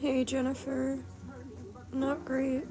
Hey Jennifer, not great.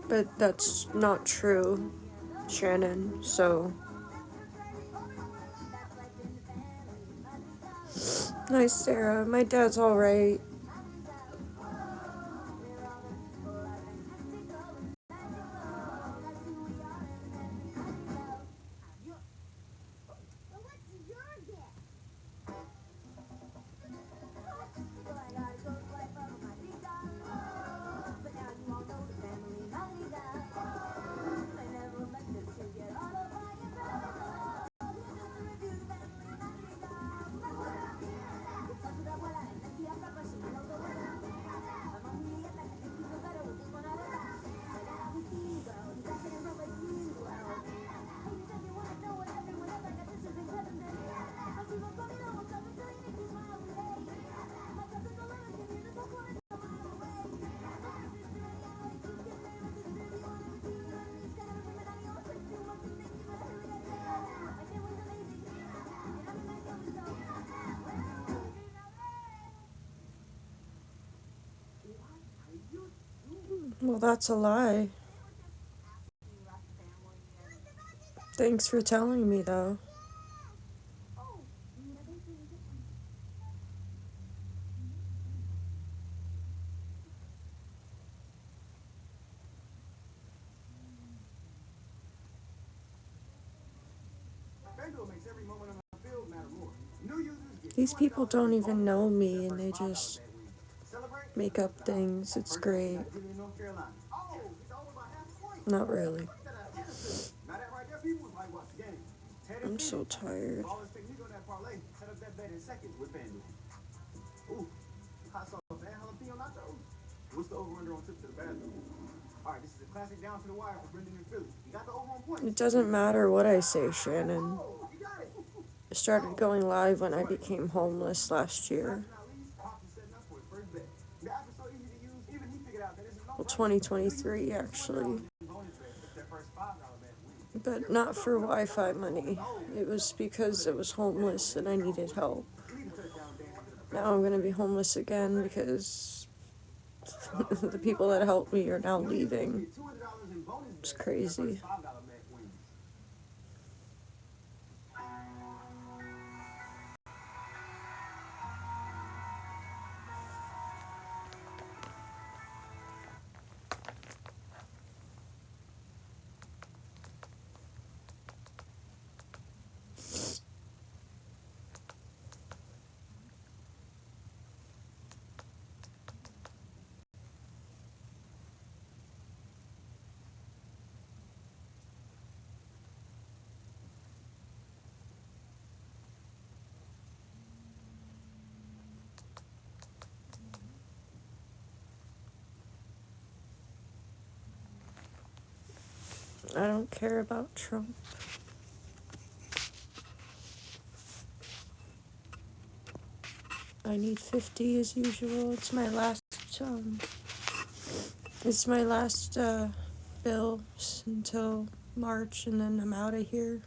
But that's not true, Shannon, so... Hi Sarah, my dad's alright. Well, that's a lie. Thanks for telling me, though. These people don't even know me, and they just make up things. It's great. Not really. I'm so tired. It doesn't matter what I say, Shannon. I started going live when I became homeless last year. Well, 2023, actually. But not for Wi-Fi money. It was because I was homeless and I needed help. Now I'm gonna be homeless again because the people that helped me are now leaving. It's crazy. I don't care about Trump. I need 50 as usual. It's my last bill until March, and then I'm out of here.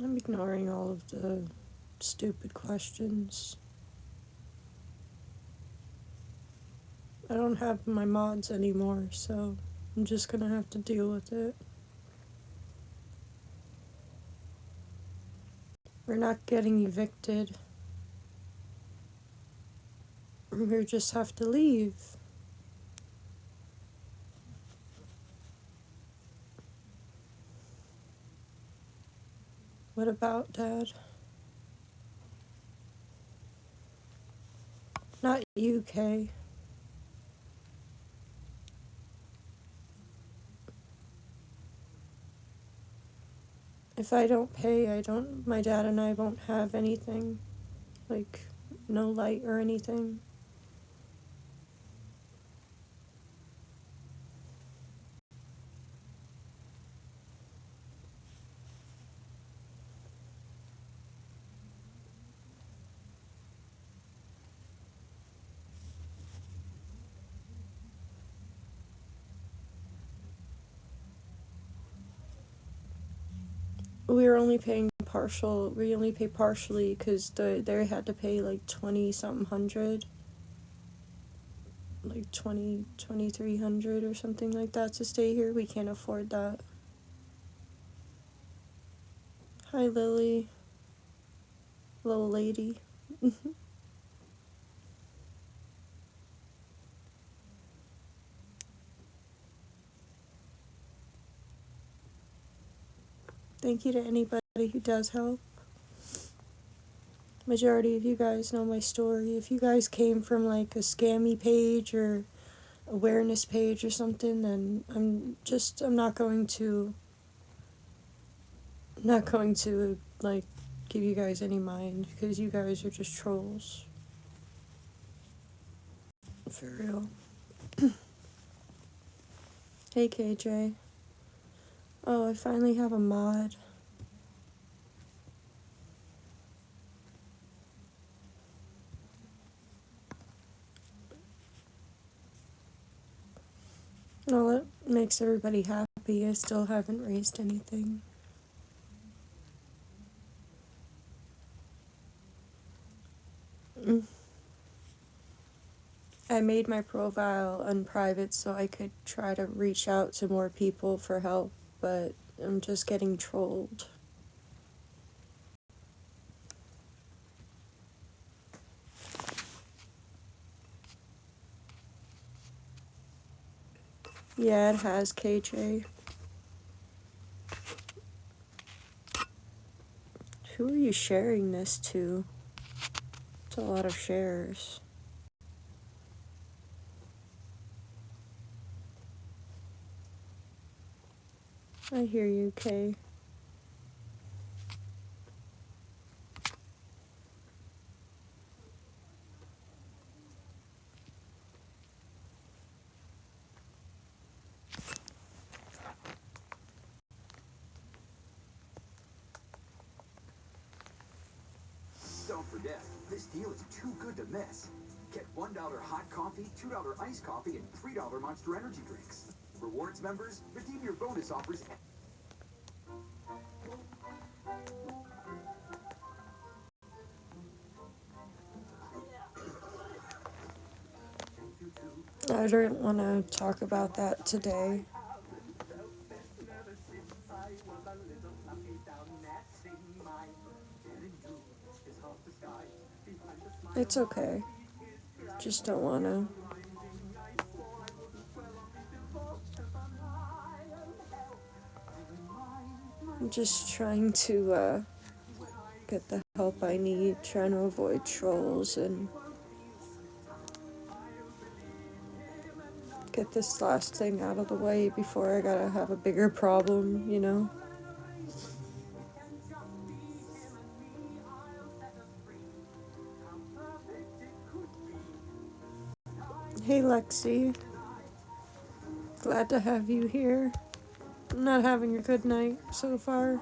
I'm ignoring all of the stupid questions. I don't have my mods anymore, so I'm just gonna have to deal with it. We're not getting evicted. We just have to leave. What about Dad? Not UK. If I don't pay, my dad and I won't have anything. Like, no light or anything. We only pay partially because they had to pay like 20 something hundred, like 2300 or something like that to stay here. We can't afford that. Hi, Lily. Little lady. Thank you to anybody who does help. Majority of you guys know my story. If you guys came from like a scammy page or awareness page or something, then I'm not going to like give you guys any mind because you guys are just trolls. For real. Hey KJ. Oh, I finally have a mod. Well, it makes everybody happy. I still haven't raised anything. I made my profile unprivate so I could try to reach out to more people for help, but I'm just getting trolled. Yeah, it has, KJ. Who are you sharing this to? It's a lot of shares. I hear you, Kay. Don't forget, this deal is too good to miss. Get $1 hot coffee, $2 iced coffee, and $3 Monster Energy drinks. Rewards members, redeem your bonus offers. I don't want to talk about that today. It's okay. Just don't want to. I'm just trying to get the help I need, trying to avoid trolls and get this last thing out of the way before I gotta have a bigger problem, you know? Hey Lexi, glad to have you here. I'm not having a good night so far.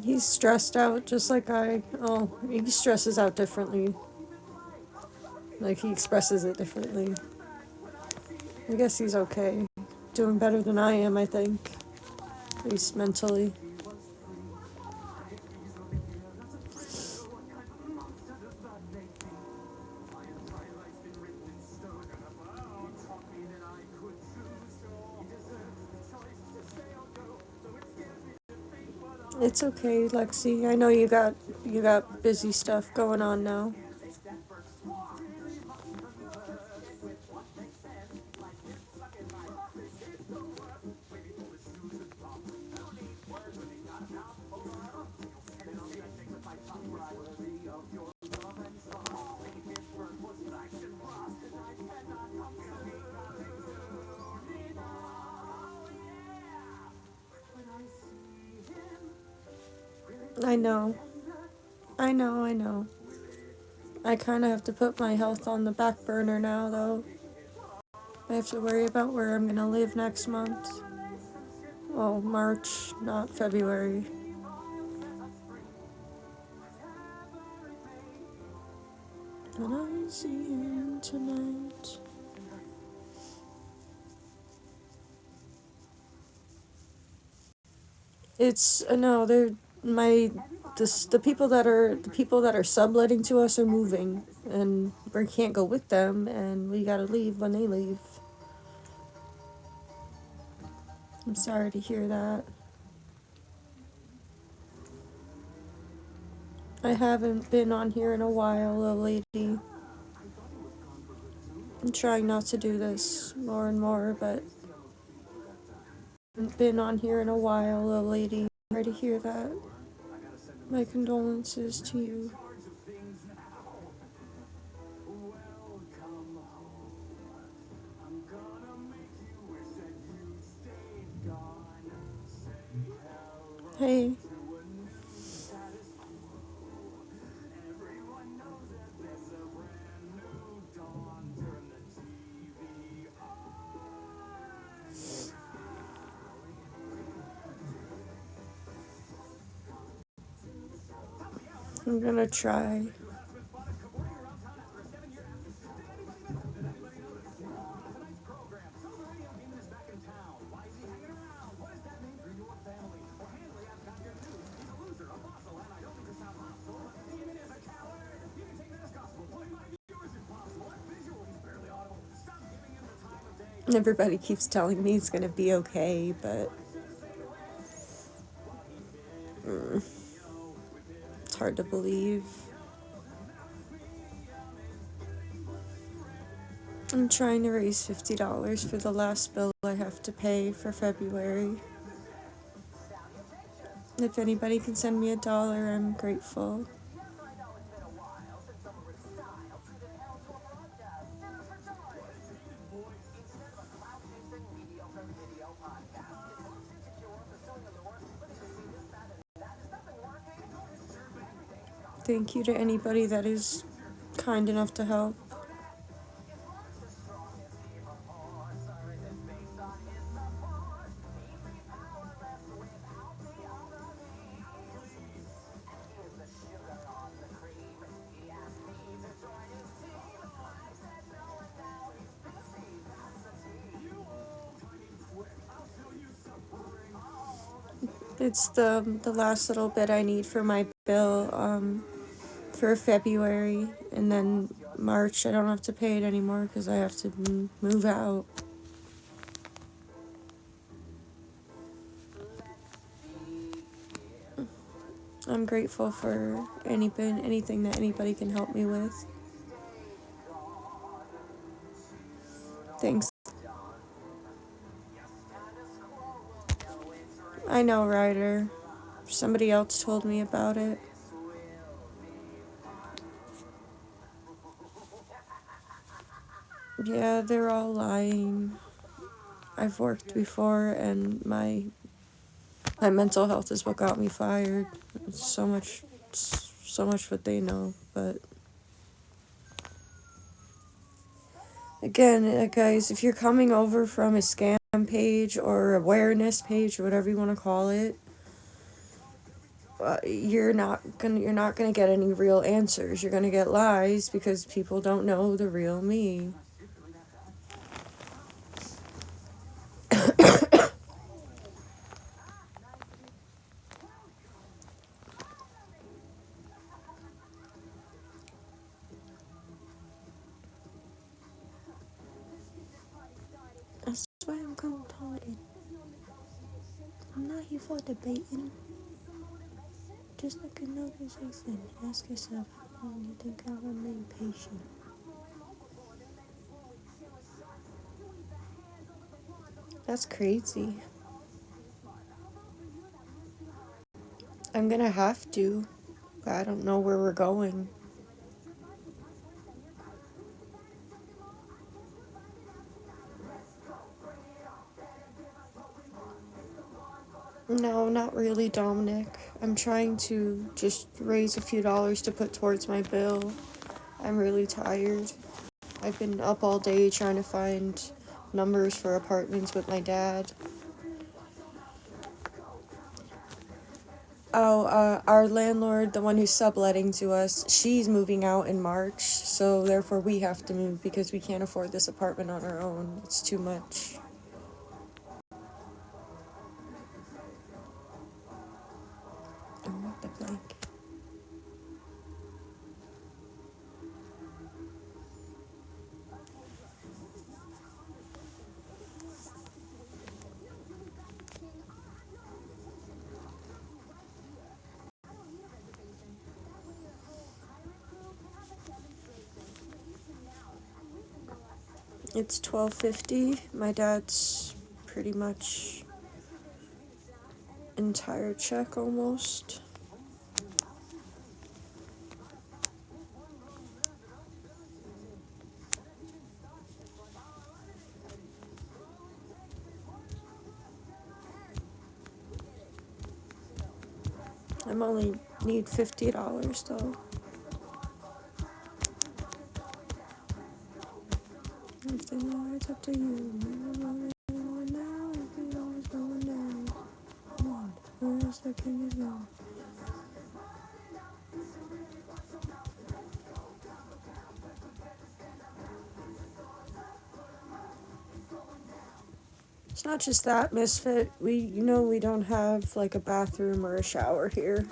He's stressed out just like he stresses out differently. Like, he expresses it differently. I guess he's okay. doing better than I am, I think. At least mentally. It's okay, Lexi. I know you got busy stuff going on now. I know. I know. I kind of have to put my health on the back burner now, though. I have to worry about where I'm gonna live next month. Well, March, not February. When I see him tonight. It's no, they're the people that are subletting to us are moving, and we can't go with them, and we gotta leave when they leave. I'm sorry to hear that. I haven't been on here in a while, little lady. I'm trying not to do this more and more, but I haven't been on here in a while, little lady. Sorry to hear that. My condolences to you. Hey. I'm gonna try. Everybody keeps telling me it's gonna be okay, but it's hard to believe. I'm trying to raise $50 for the last bill I have to pay for February. If anybody can send me $1, I'm grateful. Thank you to anybody that is kind enough to help. It's the last little bit I need for my bill for February, and then March I don't have to pay it anymore because I have to move out. I'm grateful for anything that anybody can help me with. Thanks. I know, Ryder. Somebody else told me about it. Yeah, they're all lying. I've worked before, and my mental health is what got me fired. It's so much what they know, but again, guys, if you're coming over from a scam page or awareness page or whatever you want to call it, you're not gonna get any real answers. You're gonna get lies because people don't know the real me. I'm not here for debating. Just like another thing. Ask yourself, how long you think I'll remain patient? That's crazy. I'm gonna have to, but I don't know where we're going. No, not really, Dominic. I'm trying to just raise a few dollars to put towards my bill. I'm really tired. I've been up all day trying to find numbers for apartments with my dad. Oh, our landlord, the one who's subletting to us, she's moving out in March, so therefore we have to move because we can't afford this apartment on our own. It's too much. I want the blanket. It's 12:50. My dad's pretty much entire check almost. I'm only need $50 though. If they know it's up to you. Now if it always going down. Where's the king is now? It's not just that, Misfit. We don't have like a bathroom or a shower here.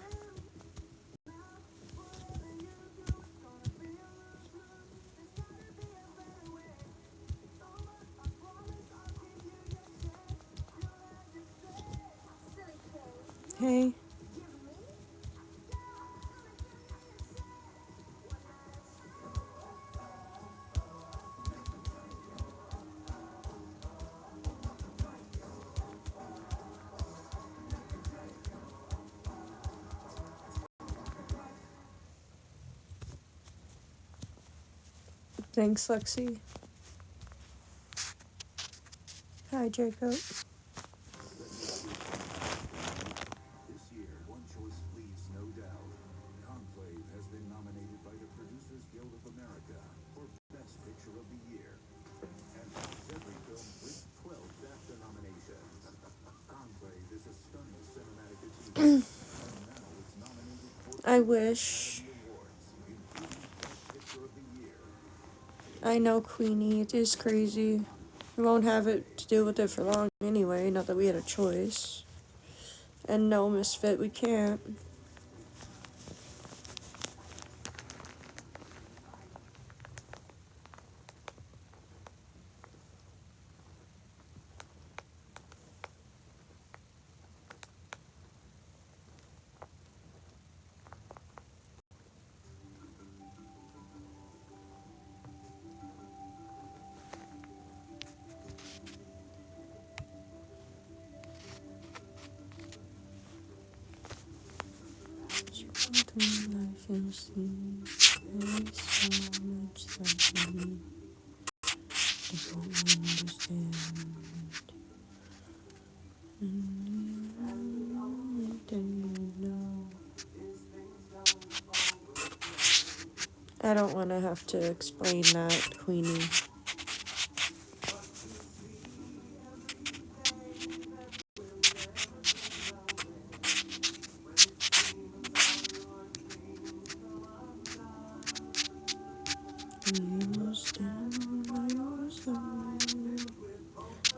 Hey. Thanks, Lexi. Hi, Jacob. This year, one choice leaves no doubt. Conclave has been nominated by the Producers Guild of America for Best Picture of the Year. And every film with 12 BAFTA nominations. Conclave is a stunning cinematic achievement. And now it's nominated for I wish. awards, including Best Picture of the Year. I know, Queenie. It is crazy. We won't have it to deal with it for long anyway, not that we had a choice. And no, Misfit, we can't. Life is so much that we don't understand. I don't want to have to explain that, Queenie.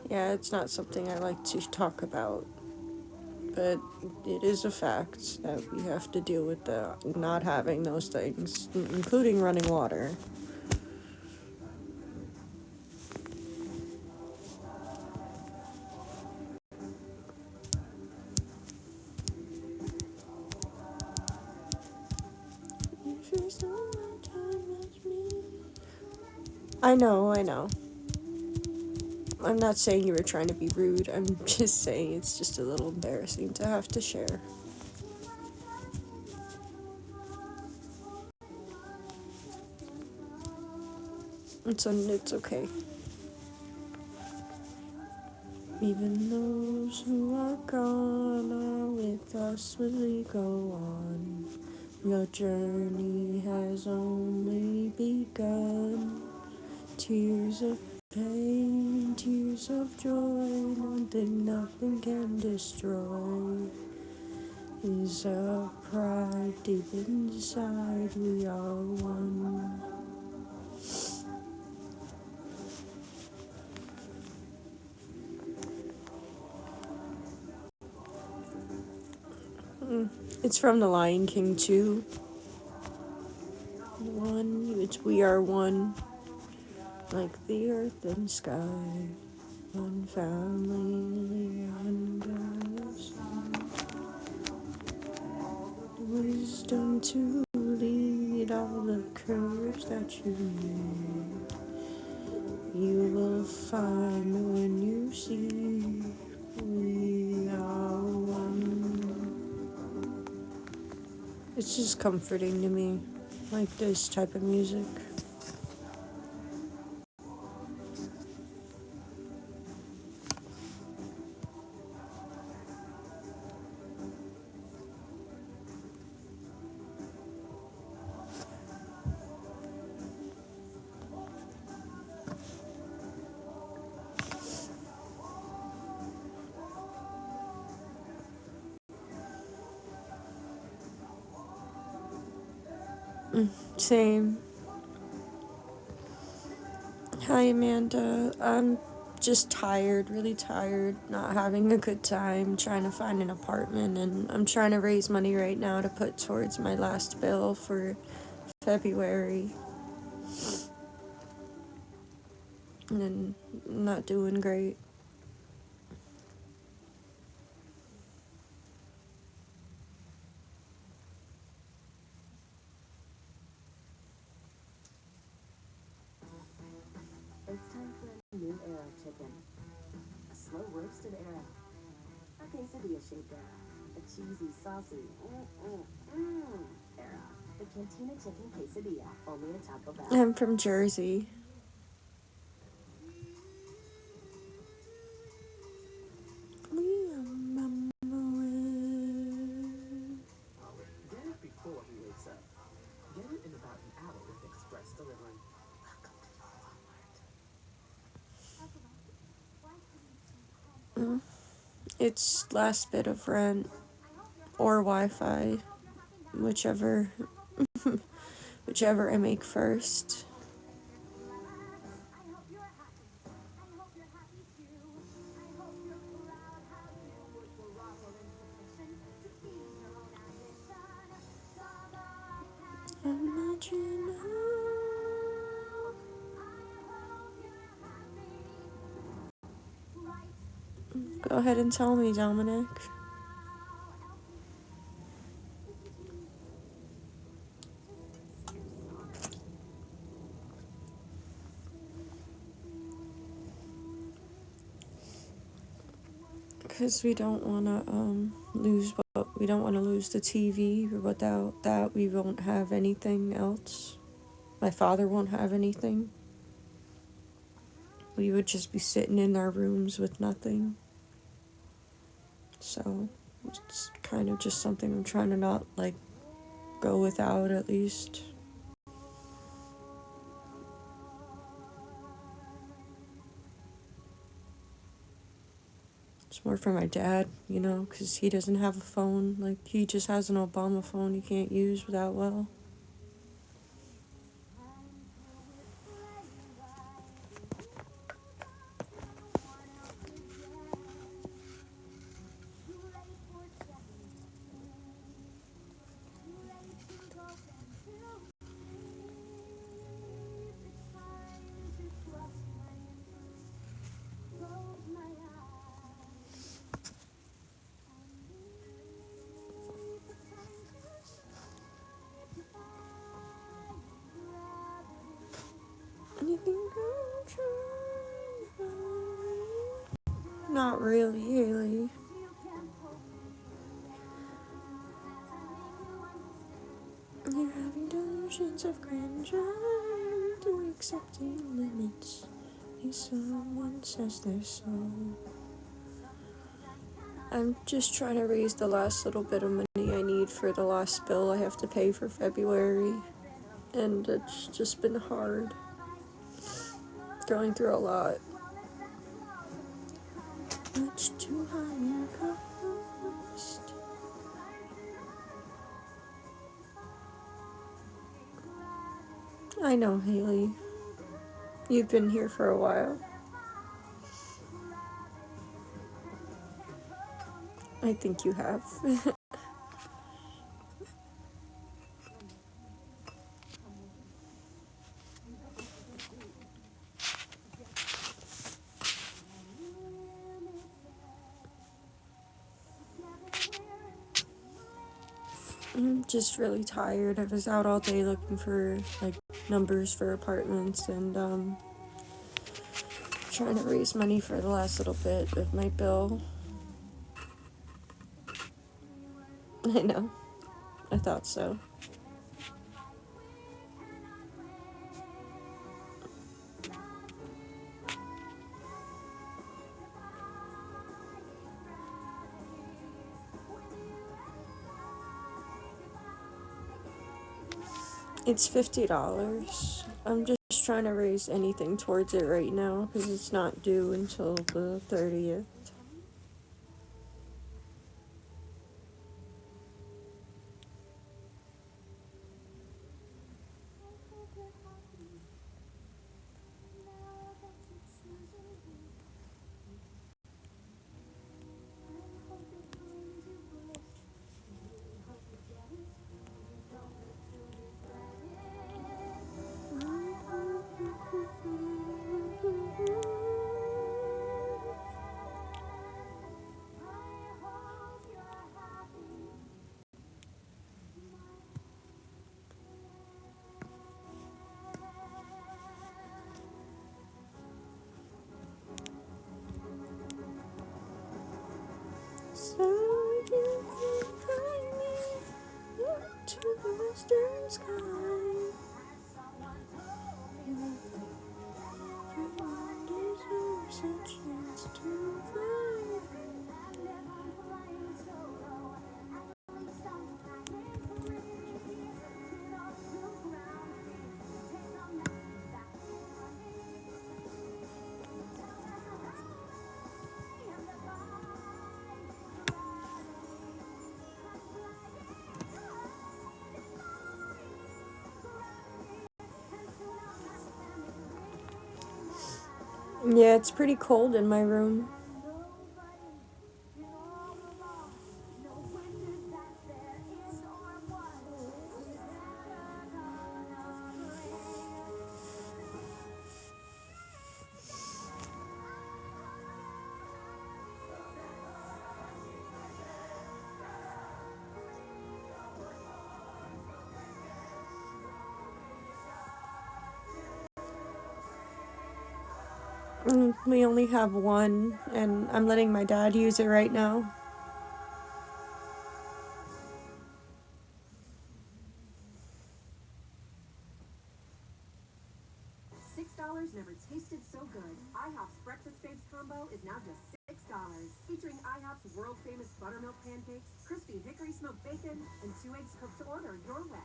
Yeah, it's not something I like to talk about, but it is a fact that we have to deal with the not having those things, including running water. I know, I know. I'm not saying you were trying to be rude. I'm just saying it's just a little embarrassing to have to share. It's okay. Even those who are gone are with us when we go on. Your journey has only begun. Tears of pain, tears of joy, nothing can destroy. Is our pride deep inside, we are one. It's from The Lion King too. One, it's we are one, like the earth and sky. One family, one God. Wisdom to lead all the courage that you need. You will find when you see we are one. It's just comforting to me, like this type of music. Same. Hi, Amanda. I'm just tired, really tired, not having a good time, trying to find an apartment, and I'm trying to raise money right now to put towards my last bill for February. And I'm not doing great. It's time for a new era of chicken. A slow roasted era. A quesadilla shaped era. A cheesy, saucy, era. The Cantina Chicken Quesadilla, only at Taco Bell. I'm from Jersey. Get it before he wakes up. Get it in about an hour with express delivery. It's last bit of rent or Wi-Fi, whichever I make first. Imagine Go ahead and tell me, Dominic. Because we don't want to we don't want to lose the TV. Without that, we won't have anything else. My father won't have anything. We would just be sitting in our rooms with nothing. So it's kind of just something I'm trying to not go without, at least. It's more for my dad, because he doesn't have a phone. He just has an Obama phone he can't use without well. You think I'm trying? Not really, Haley. You're having delusions of grandeur to accepting limits. If someone says they're so. I'm just trying to raise the last little bit of money I need for the last bill I have to pay for February. And it's just been hard. Going through a lot. Much too high cost. I know, Haley. You've been here for a while. I think you have. I'm just really tired. I was out all day looking for like numbers for apartments and trying to raise money for the last little bit of my bill. I know. I thought so. It's $50. I'm just trying to raise anything towards it right now because it's not due until the 30th. So you can find me up to the western sky. Everyone deserves a chance to fly. Yeah, it's pretty cold in my room. We only have one, and I'm letting my dad use it right now. $6 never tasted so good. IHOP's Breakfast Babes combo is now just $6. Featuring IHOP's world-famous buttermilk pancakes, crispy hickory smoked bacon, and 2 eggs cooked to order your way.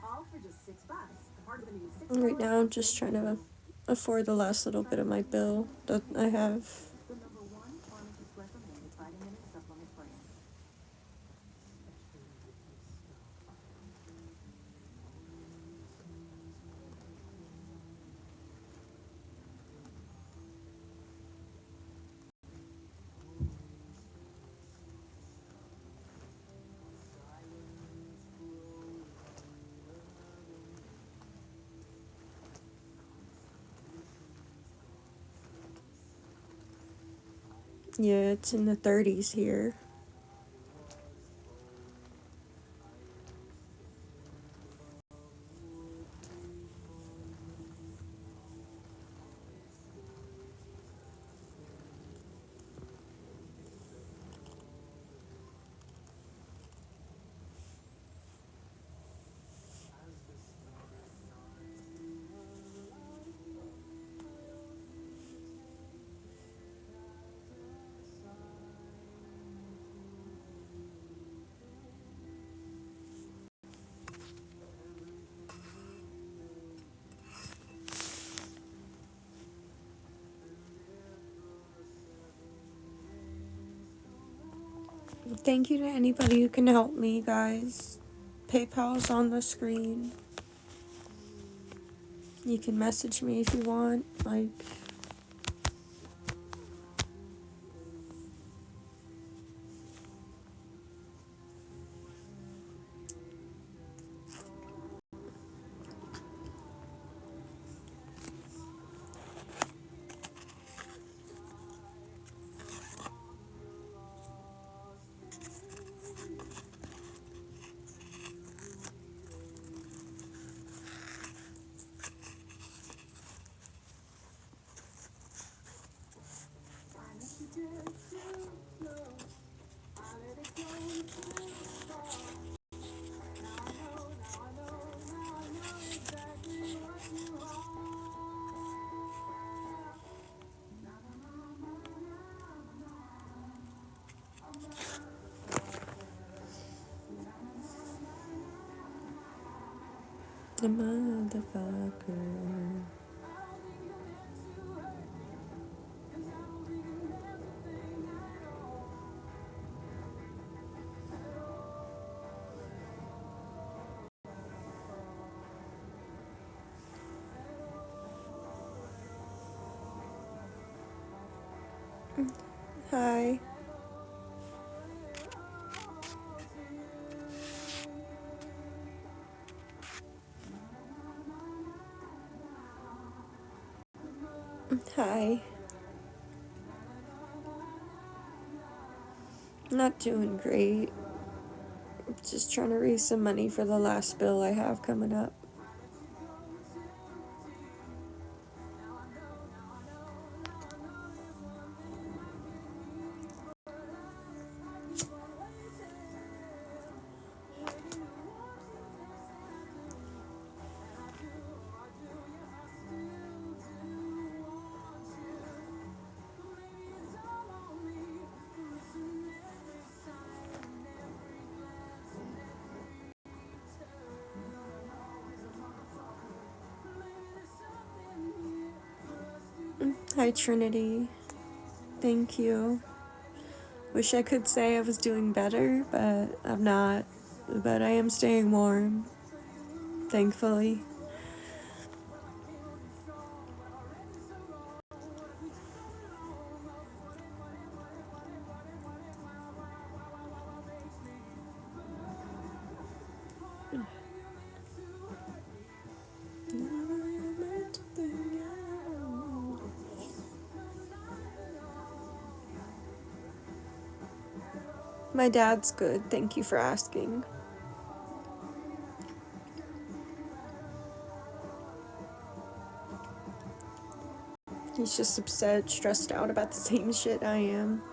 All for just $6. Part of the new $6. Right now, I'm just trying to afford the last little bit of my bill that I have. The number one pharmacist recommended vitamin and supplement brand. Yeah, it's in the 30s here. Thank you to anybody who can help me, guys. PayPal's on the screen. You can message me if you want. Like, the motherfucker. Hi. Hi. Not doing great. Just trying to raise some money for the last bill I have coming up. Hi, Trinity. Thank you. Wish I could say I was doing better, but I'm not. But I am staying warm, thankfully. My dad's good, thank you for asking. He's just upset, stressed out about the same shit I am.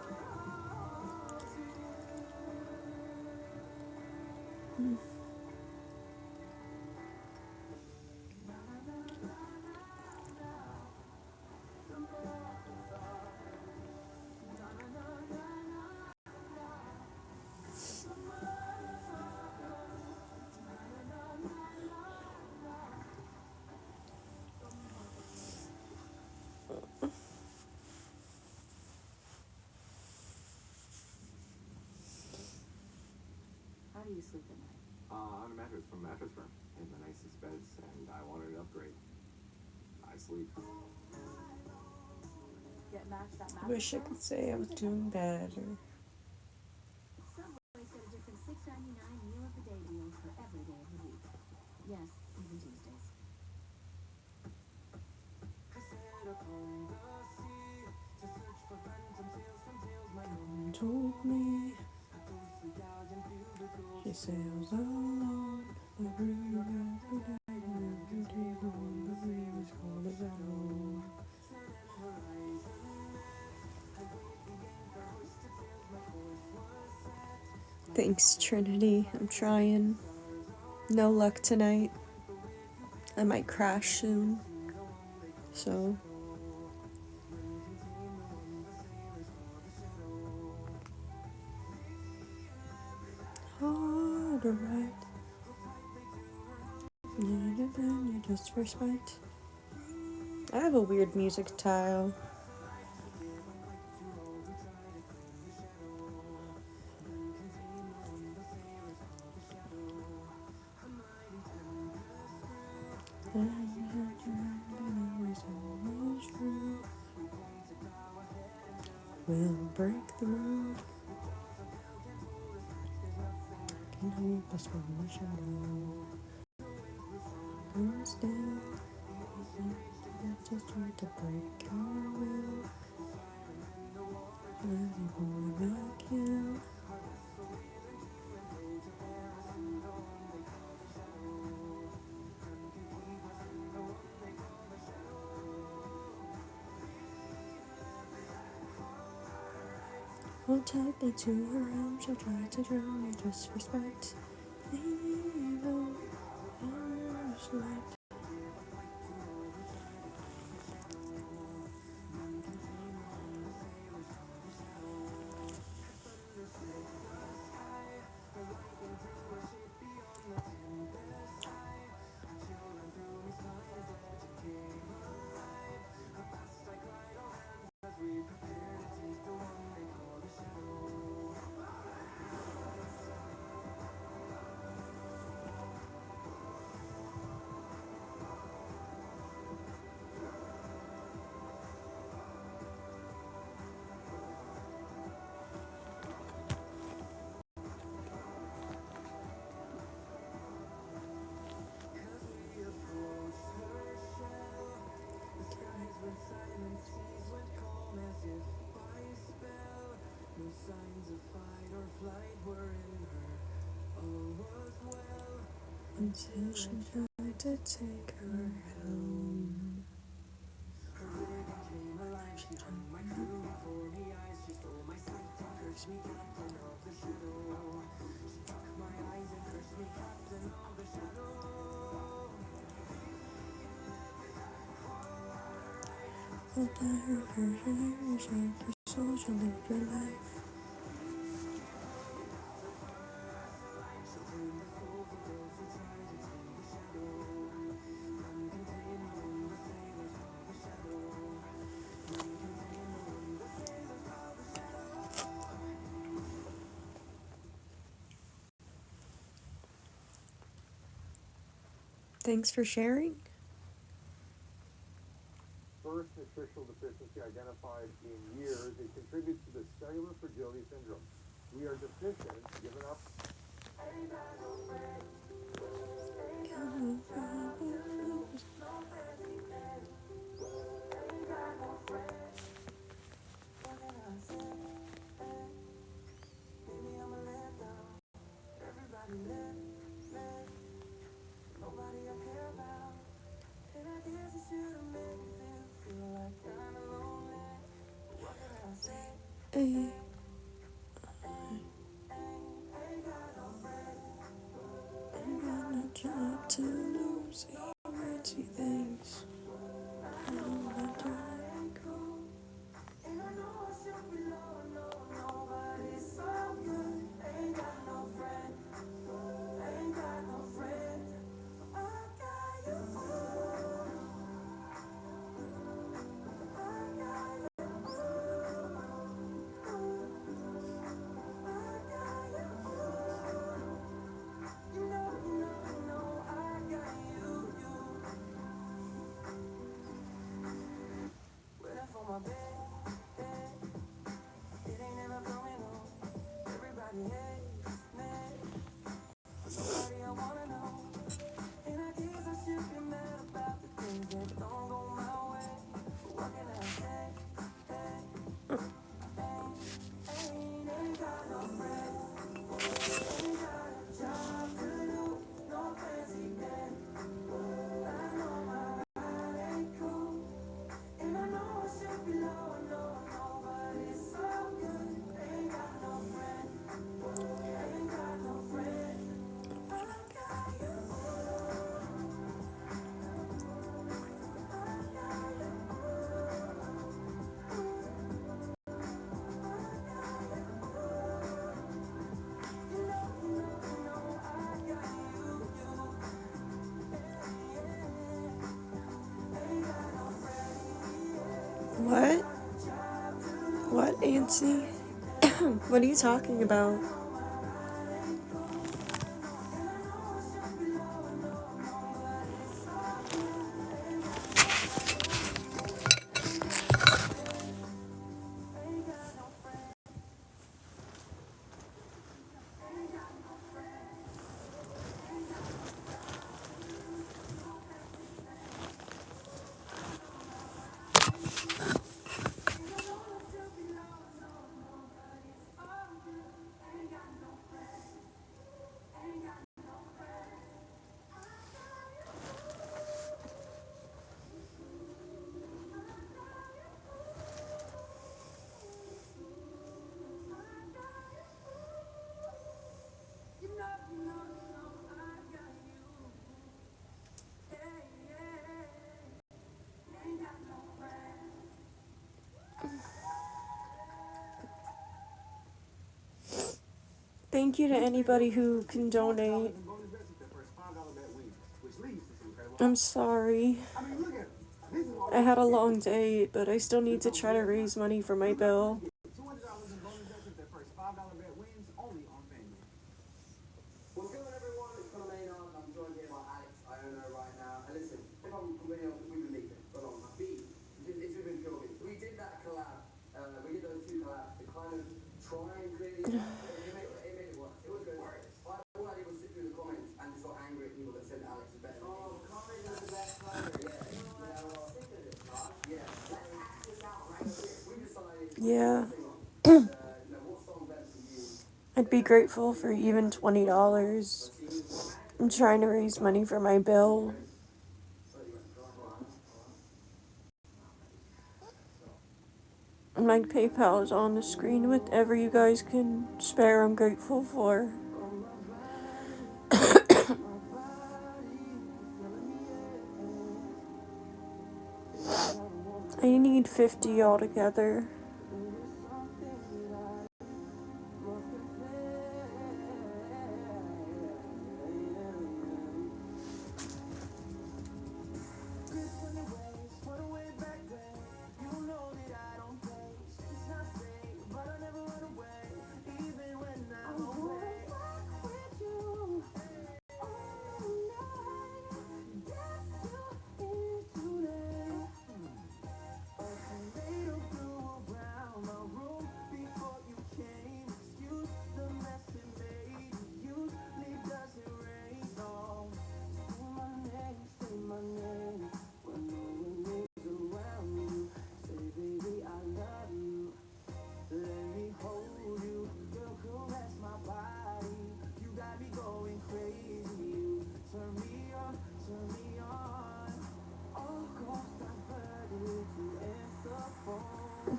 How do you sleep at night? On a mattress from Mattress Firm, in the nicest beds, and I wanted an upgrade. I sleep. Get matched that mattress. Wish I could say I was doing better. Subway's got a different $6.99 meal of the day deal for every day of the week. Yes, even Tuesdays. Told me she sails along the river every day, every day on the river's cold as that old. Thanks, Trinity. I'm trying. No luck tonight. I might crash soon. So. Harder right. You just first bite. I have a weird music style. will break the rule. Can hold us from the shadow. Goes down. Just trying to break our will. Let it boy like you. Hold tightly to her arm, she'll try to drown you, just respect. Evil, hours left. Until she tried to take her home. She told me before me eyes, she stole my sight and cursed me captain of the shadow. She took my eyes and cursed me captain of the shadow. Hold by her version, her soul shall live your life. Thanks for sharing. First nutritional deficiency identified in years. It contributes to the cellular fragility syndrome. We are deficient, given up. Hey. Ain't got no job to lose, emergency things. I don't want to go. And I know I should be low, but it's so good. Ain't got no friend, ain't got no friend. I got you. I got you. What? What, Nancy? What are you talking about? thank you to anybody who can donate. I'm sorry. I had a long day, but I still need to try to raise money for my bill. What's going on, everyone? It's Conor Maynard, and I'm joined here by Alex Iono right now. And listen, if I'm completely honest, we've been beefing for long. It's been purely. We did that collab. We did those two collabs to kind of try and clear these up. It made it work. It was good. All I did was sit through the comments and just got angry at people that said Alex is better. Oh, Conor is the best player. Yeah. Let's hash this out right here. We decided. Yeah. What song best for you? I'd be grateful for even $20. I'm trying to raise money for my bill. My PayPal is on the screen. Whatever you guys can spare, I'm grateful for. I need 50 altogether.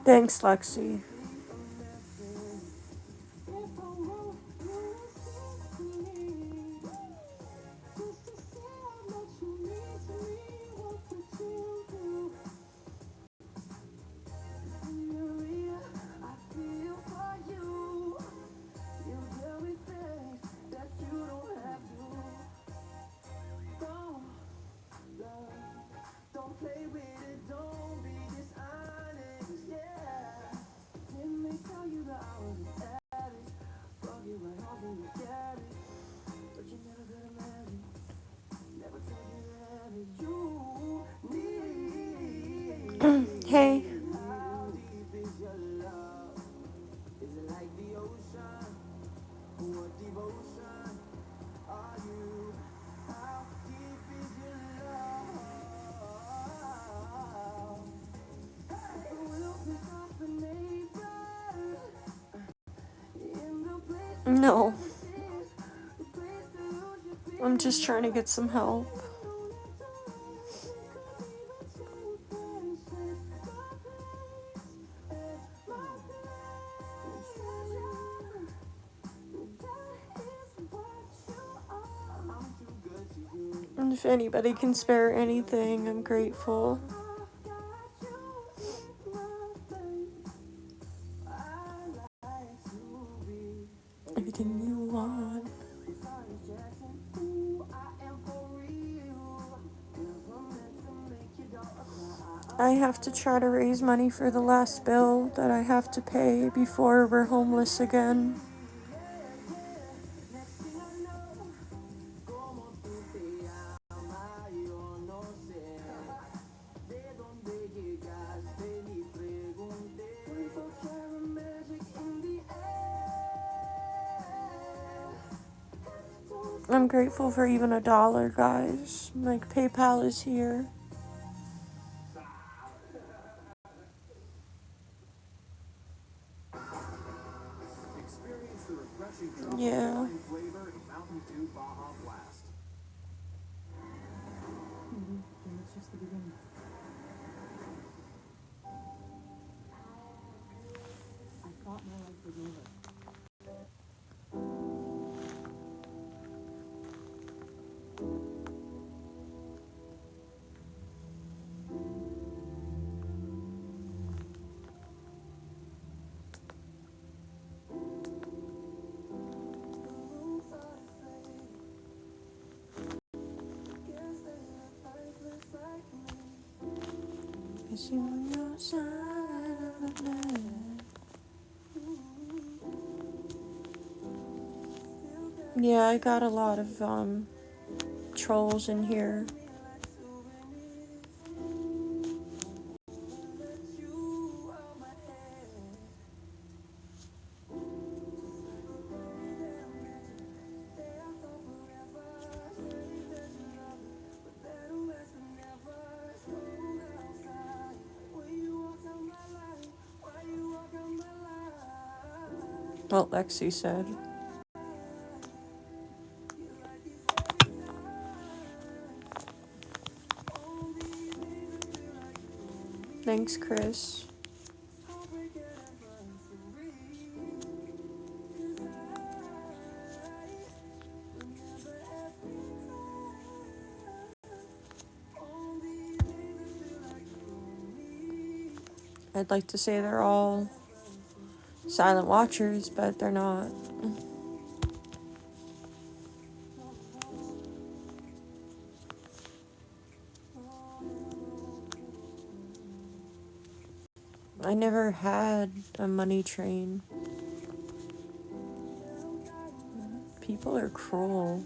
Thanks, Lexi. Hey. No. I'm just trying to get some help. And if anybody can spare anything, I'm grateful. Everything you want. I have to try to raise money for the last bill that I have to pay before we're homeless again. I'm grateful for even $1, guys. Like, PayPal is here. Experience the refreshing Yeah. flavor in Mountain Dew Baja Blast. It's just the beginning. I thought my life was over. Is you on your side of the bed? Yeah, I got a lot of trolls in here. What Lexi said. Thanks, Chris. I'd like to say they're all silent watchers, but they're not. I never had a money train. People are cruel.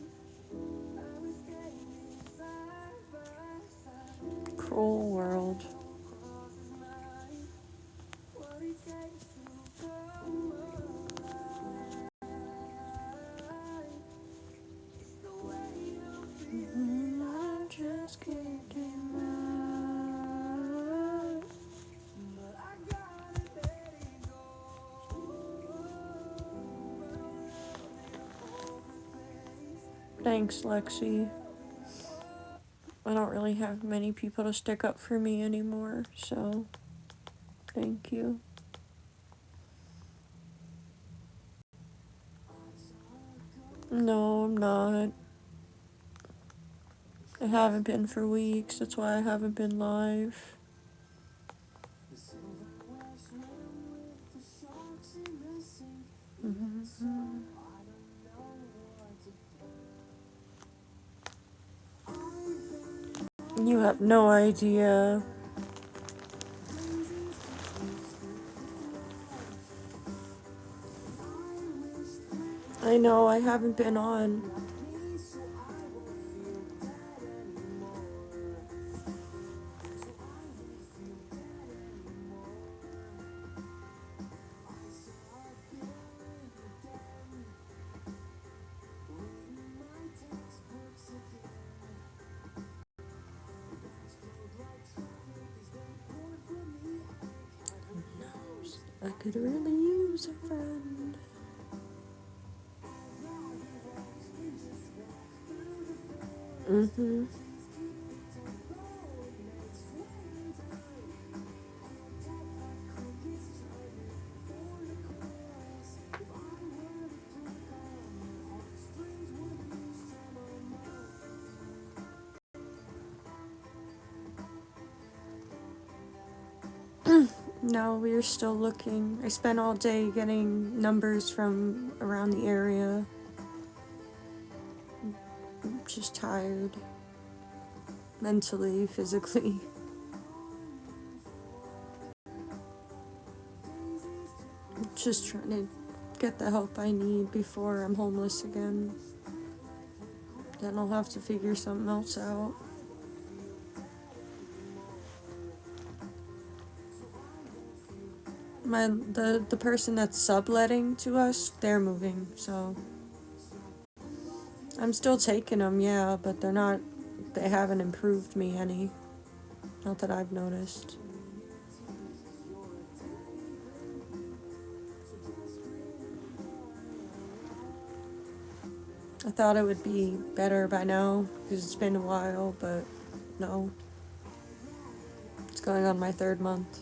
Cruel world. I just can't deny. Thanks, Lexi. I don't really have many people to stick up for me anymore, so thank you. No, I'm not. I haven't been for weeks, that's why I haven't been live. You have no idea. I know, I haven't been on. I could really use a friend. No, we're still looking. I spent all day getting numbers from around the area. I'm just tired. Mentally, physically. I'm just trying to get the help I need before I'm homeless again. Then I'll have to figure something else out. The person that's subletting to us, they're moving, so I'm still taking them, yeah, but they haven't improved me any. Not that I've noticed. I thought it would be better by now, because it's been a while, but no. It's going on my 3rd month.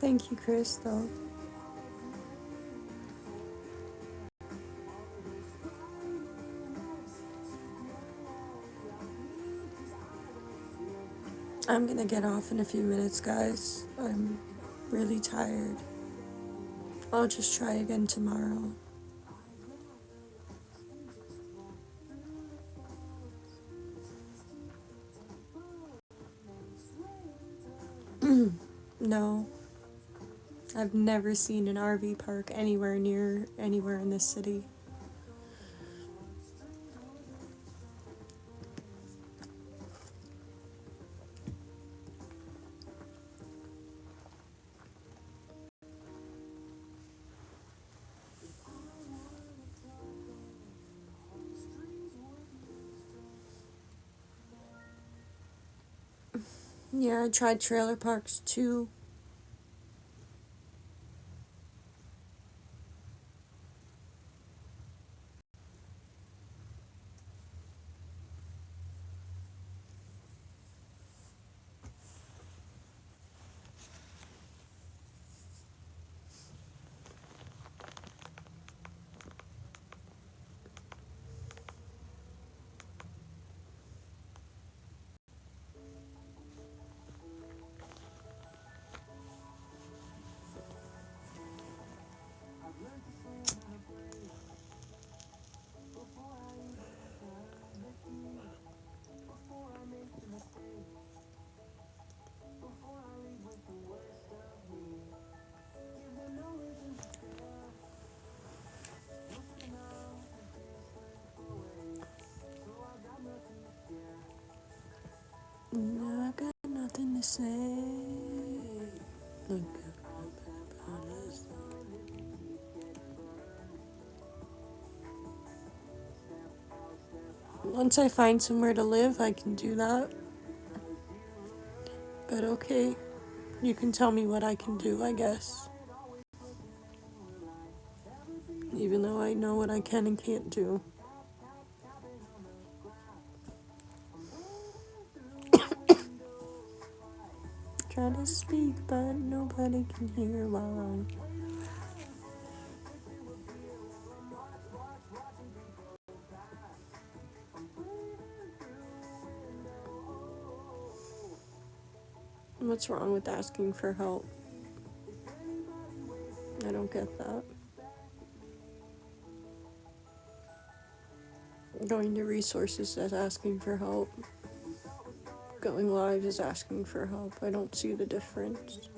Thank you, Chris, though. I'm gonna get off in a few minutes, guys. I'm really tired. I'll just try again tomorrow. No. I've never seen an RV park anywhere in this city. Yeah, I tried trailer parks too. No, I got nothing to say. Once I find somewhere to live, I can do that. But okay, you can tell me what I can do, I guess. Even though I know what I can and can't do. Try to speak, but nobody can hear while What's wrong with asking for help? I don't get that. Going to resources is asking for help. Going live is asking for help. I don't see the difference.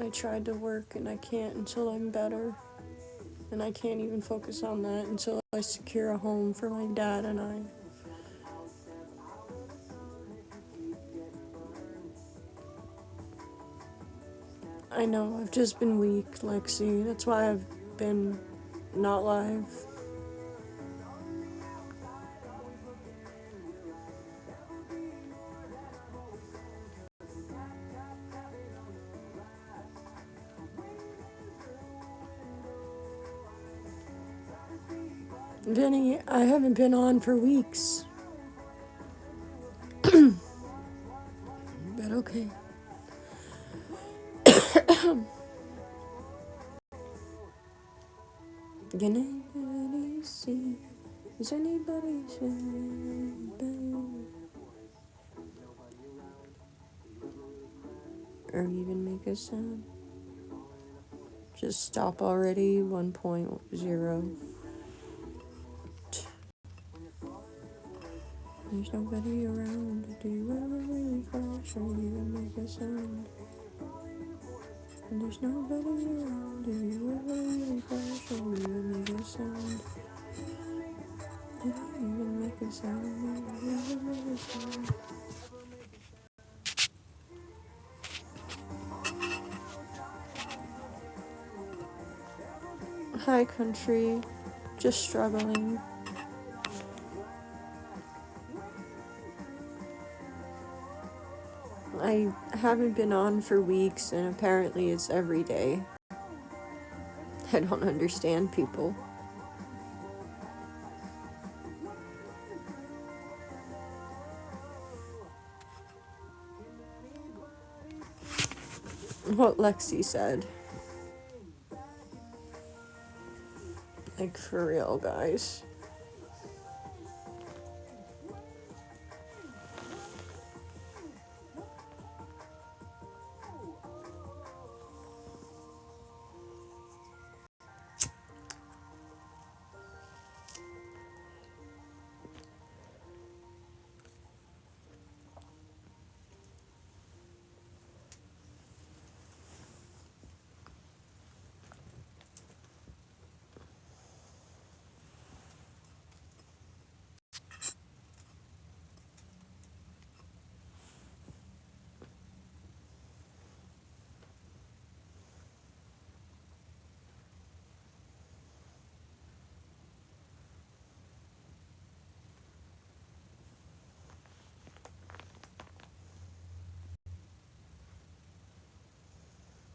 I tried to work and I can't until I'm better. And I can't even focus on that until I secure a home for my dad and I. I know, I've just been weak, Lexi. That's why I've been not live. Vinny, I haven't been on for weeks. But okay. Gonna see. Is anybody saying or even make a sound? Just stop already. 1.0. There's nobody around. Do you ever really crash or even make a sound? And there's nobody around. Do you ever really crash or even make a sound? Do you even make a sound? Do you even make a sound? Hi, country. Just struggling. I haven't been on for weeks, and apparently it's every day. I don't understand people. what Lexi said. Like, for real, guys.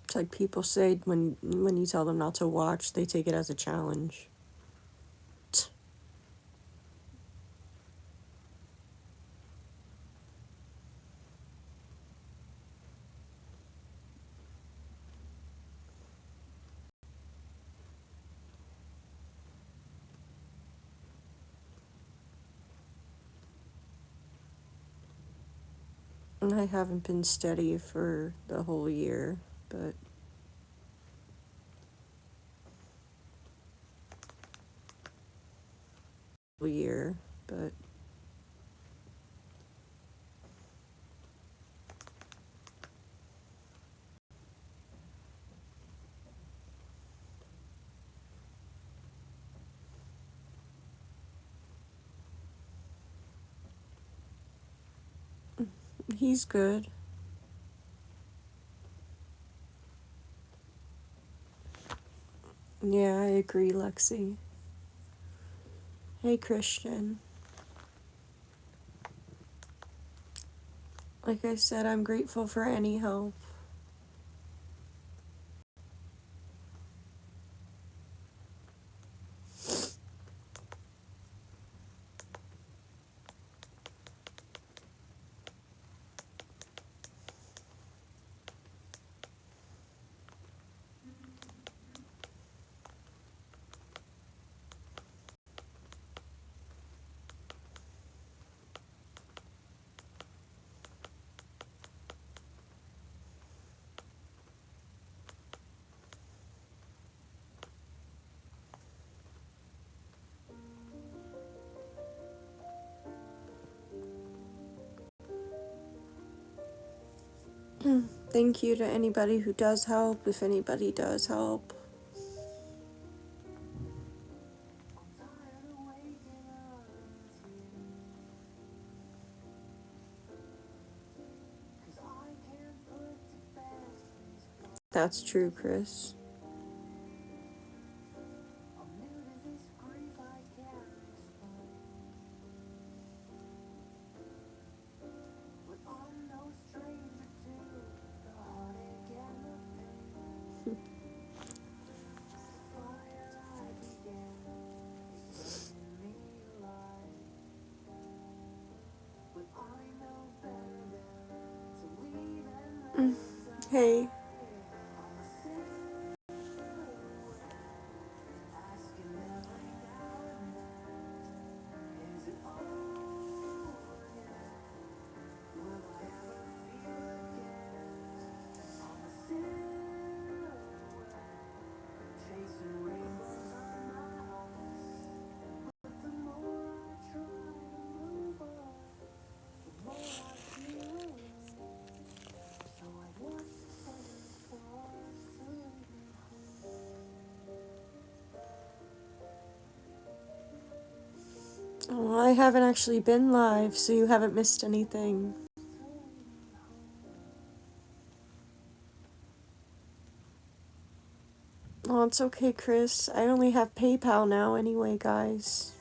It's like people say when you tell them not to watch, they take it as a challenge. And I haven't been steady for the whole year, but but he's good. Yeah, I agree, Lexi. Hey, Christian. Like I said, I'm grateful for any help. Thank you to anybody who does help, if anybody does help. That's true, Chris. Hey. Oh, I haven't actually been live, so you haven't missed anything. Oh, it's okay, Chris. I only have PayPal now anyway, guys.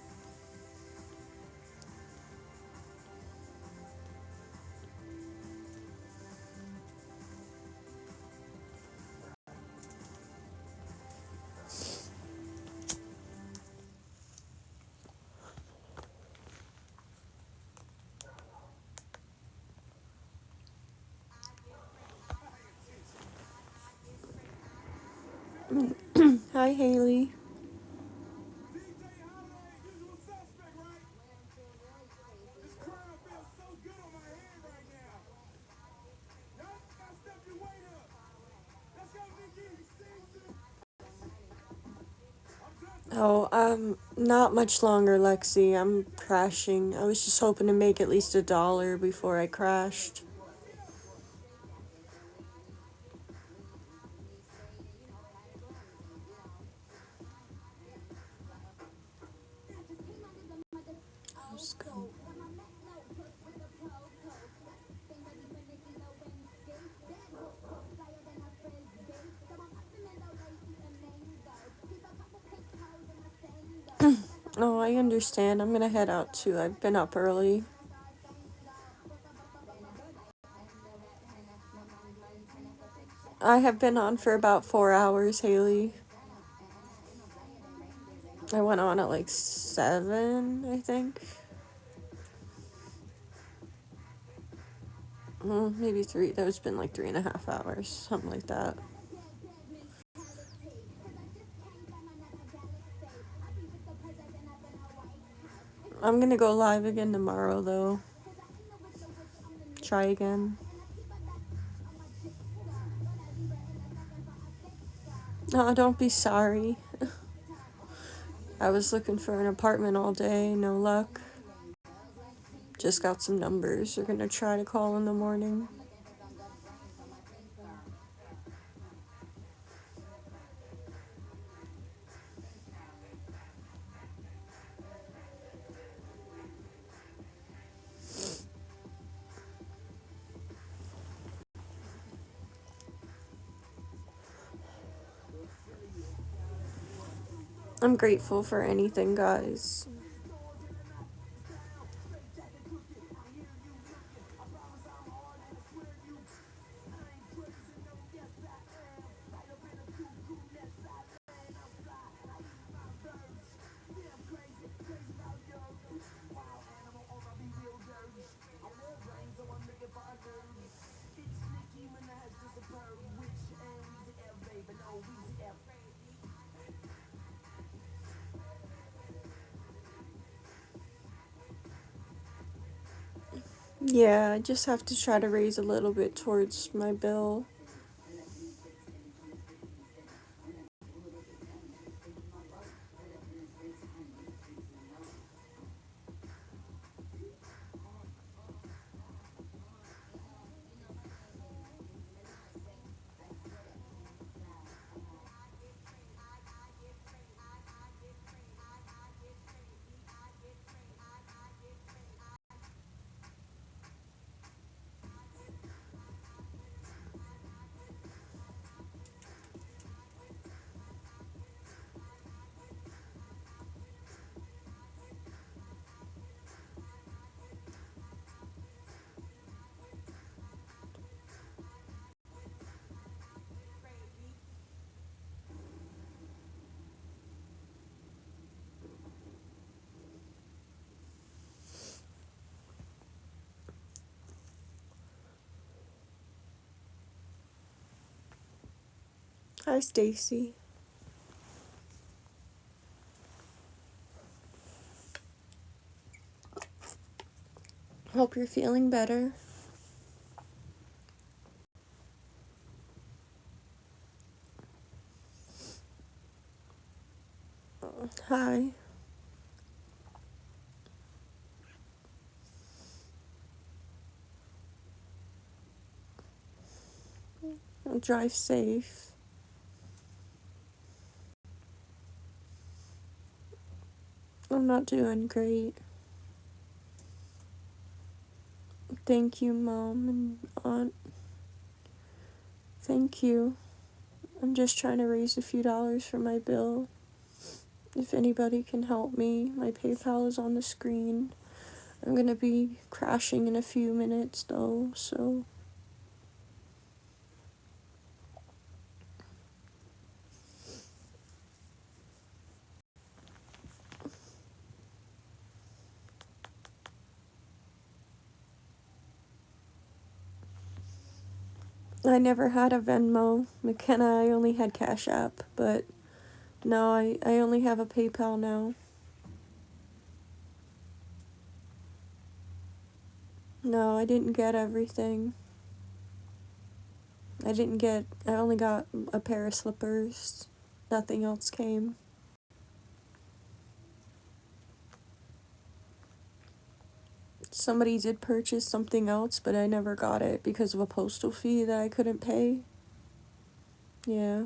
Hi, Haley. Oh, not much longer, Lexi. I'm crashing. I was just hoping to make at least $1 before I crashed. Let's go. Oh, I understand. I'm gonna head out too. I've been up early. I have been on for about 4 hours, Haley. I went on at like 7, I think. Maybe 3. That was been like 3.5 hours, something like that. I'm gonna go live again tomorrow, though. Try again. Oh, don't be sorry. I was looking for an apartment all day, no luck. Just got some numbers. We're gonna try to call in the morning. I'm grateful for anything, guys. Yeah, I just have to try to raise a little bit towards my bill. Hi, Stacy. Hope you're feeling better. Hi. Drive safe. I'm not doing great. Thank you, Mom and Aunt. Thank you. I'm just trying to raise a few dollars for my bill. If anybody can help me, my PayPal is on the screen. I'm gonna be crashing in a few minutes, though, so... I never had a Venmo. McKenna, I only had Cash App, but no, I only have a PayPal now. No, I didn't get everything. I only got a pair of slippers. Nothing else came. Somebody did purchase something else, but I never got it because of a postal fee that I couldn't pay. Yeah.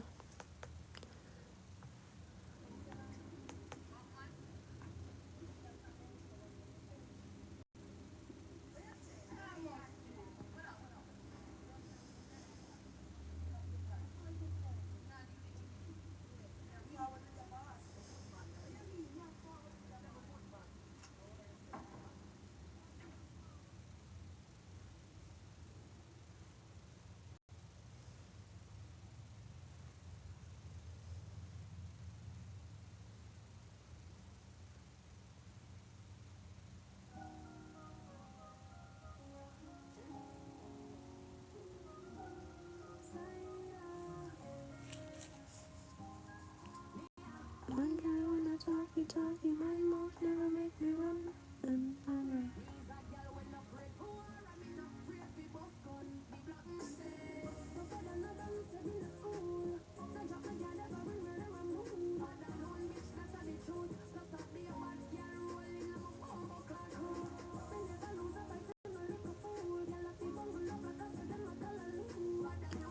My mouth never make me run.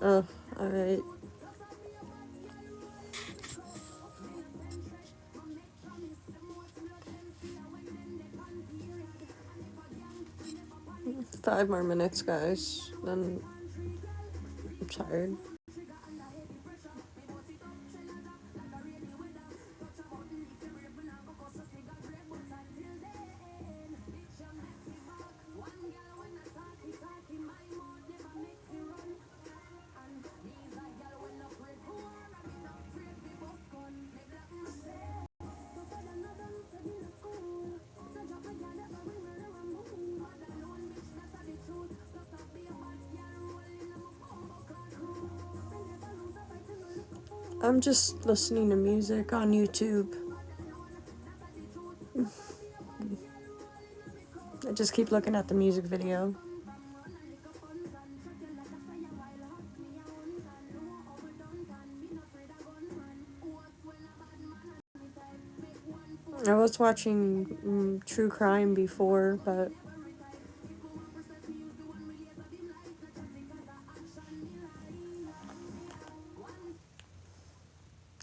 Oh, alright. 5 more minutes, guys. Then I'm tired. I'm just listening to music on YouTube. I just keep looking at the music video. I was watching true crime before, but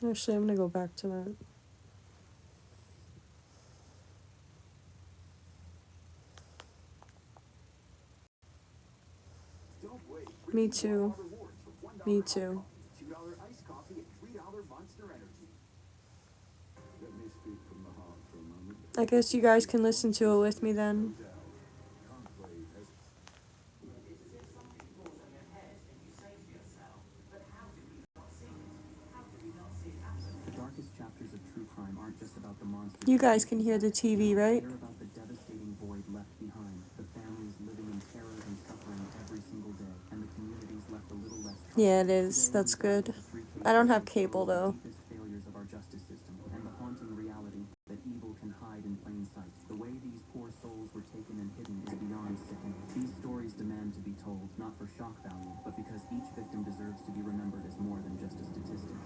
actually I'm gonna go back to that. Me too. Me too. $2 iced coffee and $3 Monster Energy. Let me speak from the heart for a moment. I guess you guys can listen to it with me then. Conclave has The darkest chapters of true crime aren't just about the monsters. You guys can hear the TV, right? They're about the devastating void left behind, the families living in terror and suffering every single day, and the communities left a little less trusting. Yeah, it is. That's good. I don't have cable though. The deepest failures of our justice system, and the haunting reality that evil can hide in plain sight. The way these poor souls were taken and hidden is beyond sickening. These stories demand to be told, not for shock value, but because each victim deserves to be remembered as more than just a statistic.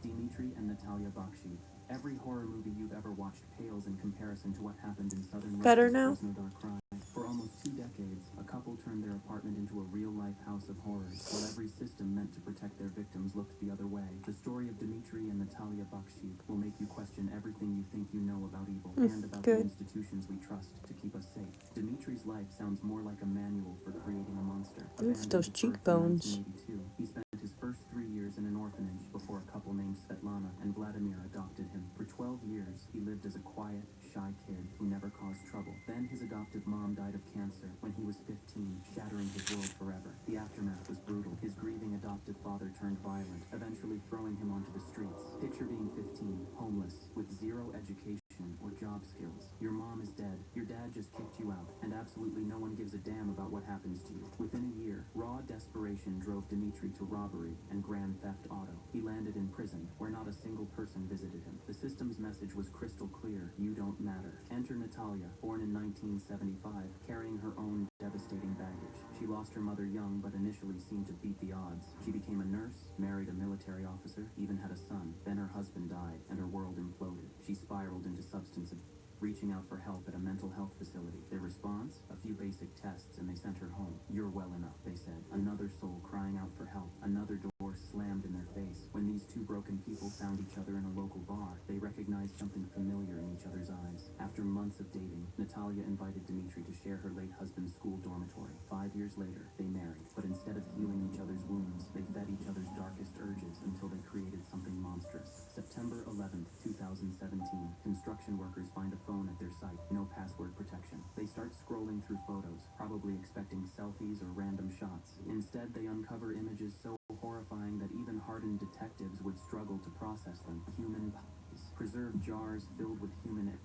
Dimitri and Natalia Bakshi. Every horror movie you've ever watched pales in comparison to what happened in southern Better Russia's now? Krasnodar crime. For almost 2 decades, a couple turned their apartment into a real-life house of horrors, while every system meant to protect their victims looked the other way. The story of Dimitri and Natalia Bakshi will make you question everything you think you know about evil and about the good. institutions we trust to keep us safe. Dimitri's life sounds more like a manual for creating a monster. Oof, Abandoned those at birth in cheekbones. 1982, he spent his first 3 years in an orphanage before a couple named Svetlana and Vladimir adopted him. For 12 years, he lived as a quiet, shy kid who never caused trouble. Then his adoptive mom died of cancer when he was 15, shattering his world forever. The aftermath was brutal. His grieving adoptive father turned violent, eventually throwing him onto the streets. Picture being 15, homeless, with zero education or job. job skills. Your mom is dead, your dad just kicked you out, and absolutely no one gives a damn about what happens to you. Within a year, raw desperation drove Dimitri to robbery and grand theft auto. He landed in prison, where not a single person visited him. The system's message was crystal clear: you don't matter. Enter Natalia, born in 1975, carrying her own devastating baggage. She lost her mother young, but initially seemed to beat the odds. She became a nurse, married a military officer, even had a son. Then her husband died, and her world imploded. She spiraled into substance abuse. Reaching out for help at a mental health facility. Their response? A few basic tests, and they sent her home. You're well enough, they said. Another soul crying out for help. Another door slammed in their face. When these two broken people found each other in a local bar, they recognized something familiar in each other's eyes. After months of dating, Natalia invited Dimitri to share her late husband's school dormitory. 5 years later, they married. But instead of healing each other's wounds, they fed each other's darkest urges until they created something monstrous. September 11th, 2017. Construction workers find a phone at their site. No password protection. They start scrolling through photos, probably expecting selfies or random shots. Instead, they uncover images so horrifying that even hardened detectives would struggle to process them. Human pies. Preserved jars filled with human eggs.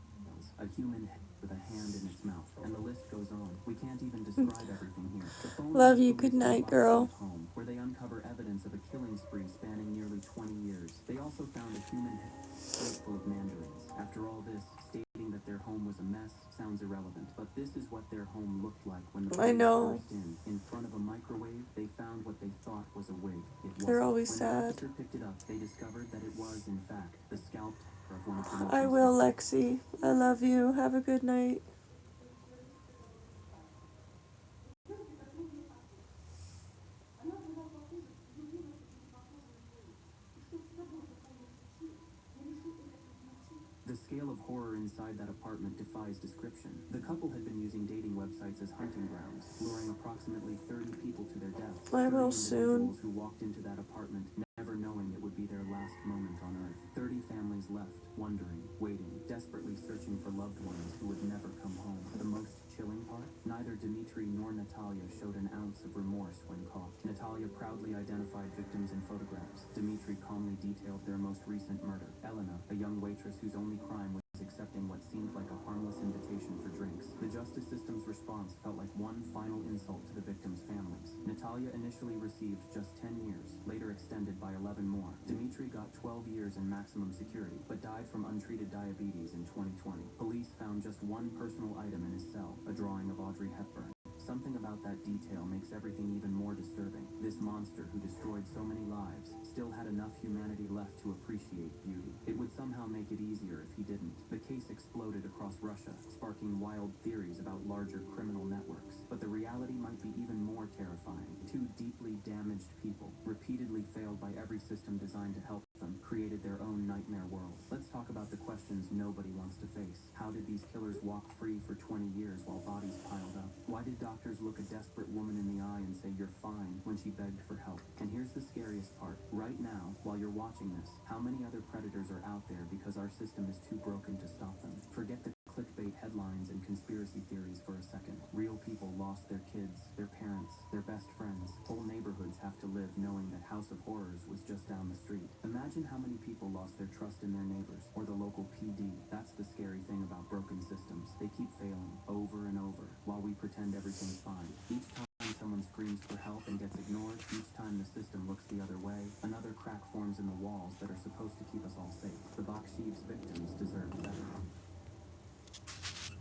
A human head with a hand in its mouth. And the list goes on. We can't even describe everything here. The phone Love was you. the Good night, box girl. at home, where they uncover evidence of a killing spree spanning nearly 20 years. They also found a human head full of mandarins. After all this, stating that their home was a mess sounds irrelevant, but this is what their home looked like when the I police know. burst in. In front of a microwave, they found what they thought was a wig. It wasn't. They're always When sad. the officer picked it up, they discovered that it was, in fact, the scalp of one of the I most will, Lexi. I love you. Have a good night. The scale of horror inside that apartment defies description. The couple had been using dating websites as hunting grounds, luring approximately 30 people to their deaths. I 30 will soon. individuals who walked into that apartment, never knowing it would be their last moment on Earth. 30 families left, wondering, waiting, desperately searching for loved ones who would never come home. The most chilling part? Neither Dimitri nor Natalia showed an ounce of remorse when caught. Natalia proudly identified victims in photographs. Dimitri calmly detailed their most recent murder. Elena, a young waitress whose only crime was accepting what seemed like a harmless invitation for drinks. The justice system's response felt like one final insult to the victims' families. Natalia initially received just 10 years, later extended by 11 more. Dimitri got 12 years in maximum security, but died from untreated diabetes in 2020. Police found just one personal item in his cell, a drawing of Audrey Hepburn. Something about that detail makes everything even more disturbing. This monster who destroyed so many lives still had enough humanity left to appreciate beauty. It would somehow make it easier if he didn't. The case exploded across Russia, sparking wild theories about larger criminal networks. But the reality might be even more terrifying. Two deeply damaged people, repeatedly failed by every system designed to help them, created their own nightmare world. Let's talk about the questions nobody wants to face. How did these killers walk free for 20 years while bodies piled up? Why did doctors look a desperate woman in the eye and say you're fine when she begged for help? And here's the scariest part. Right now, while you're watching this, how many other predators are out there because our system is too broken to stop them? Forget the clickbait headlines and conspiracy theories for a second. Real people lost their kids, their parents, their best friends. Whole neighborhoods have to live knowing that House of Horrors was just down the street. Imagine how many people lost their trust in their neighbors or the local PD. That's the scary thing about broken systems. They keep failing over and over while we pretend everything's fine. Each time someone screams for help and gets ignored, each time the system looks the other way, another crack forms in the walls that are supposed to keep us all safe. The Bakshiev's victims deserved better.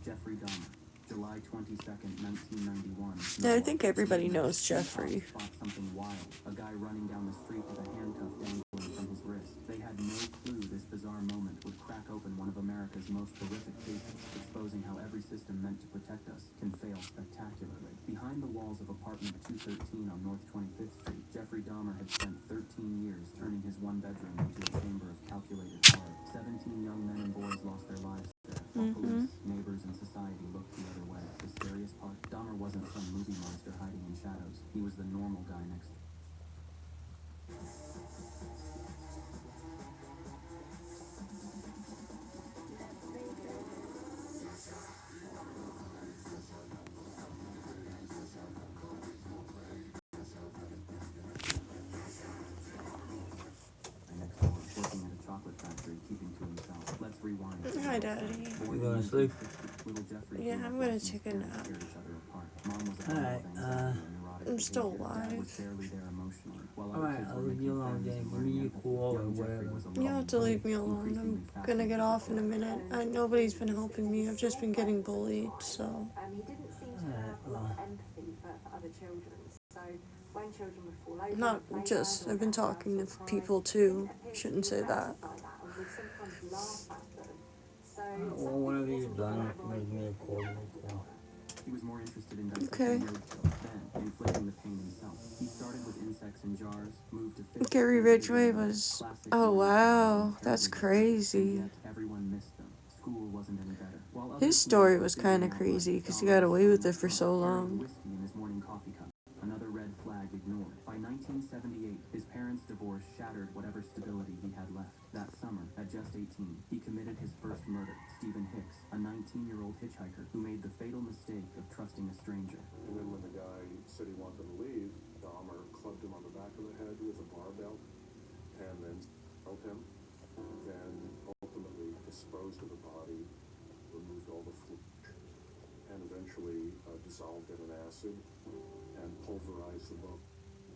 Jeffrey Dahmer, July 22nd, 1991. Yeah, I think everybody knows Jeffrey. Spot something wild. A guy running down the street with a handcuff dangling from his wrist. They had no clue this bizarre moment would crack open one of America's most horrific cases, exposing how every system meant to protect us can fail spectacularly. Behind the walls of apartment 213 on North 25th Street, Jeffrey Dahmer had spent 13 years turning his one bedroom into a chamber of calculated horror. 17 young men and boys lost their lives there. Police, neighbors, and society looked the other way. The scariest part, Dahmer wasn't some movie monster hiding in shadows. He was the normal guy next door. Hi, Daddy. You going to sleep? Yeah, I'm gonna take a nap. Alright, I'm still alive. alright, I'll leave you alone then. Give me your call or whatever. You don't have to leave me alone. I'm gonna get off in a minute. Nobody's been helping me. I've just been getting bullied, so. He didn't seem to Alright, have a lot well. of empathy for other children. So when children would fall over, Not on the just, playground I've been or get talking to hurt or cry, people he too. didn't appear to Shouldn't be say that. affected by that and would sometimes laugh at them. So Well, whenever you're done, give me a call. He was more interested in Okay. dissecting roadkill than inflicting the pain himself. He started with insects in jars, moved to fish. Gary and Ridgway later was. classic Oh, human wow. sacrifice That's and crazy. yet everyone missed them. School wasn't any better. While His others story were was figuring kind of out crazy life, because he Dahmer got was away with still it for drunk, so carrying long. whiskey in his morning coffee cup. Another red flag ignored. By 1978, his parents' divorce shattered whatever stability he had left. That summer, at just 18, he committed his first murder. Stephen Hicks, a 19-year-old hitchhiker who made the fatal mistake of trusting a stranger. And then when the guy said he wanted to leave, Dahmer clubbed him on the back of the head with a barbell and then killed him. Then ultimately disposed of the body, removed all the flesh, and eventually dissolved it in acid and pulverized the bone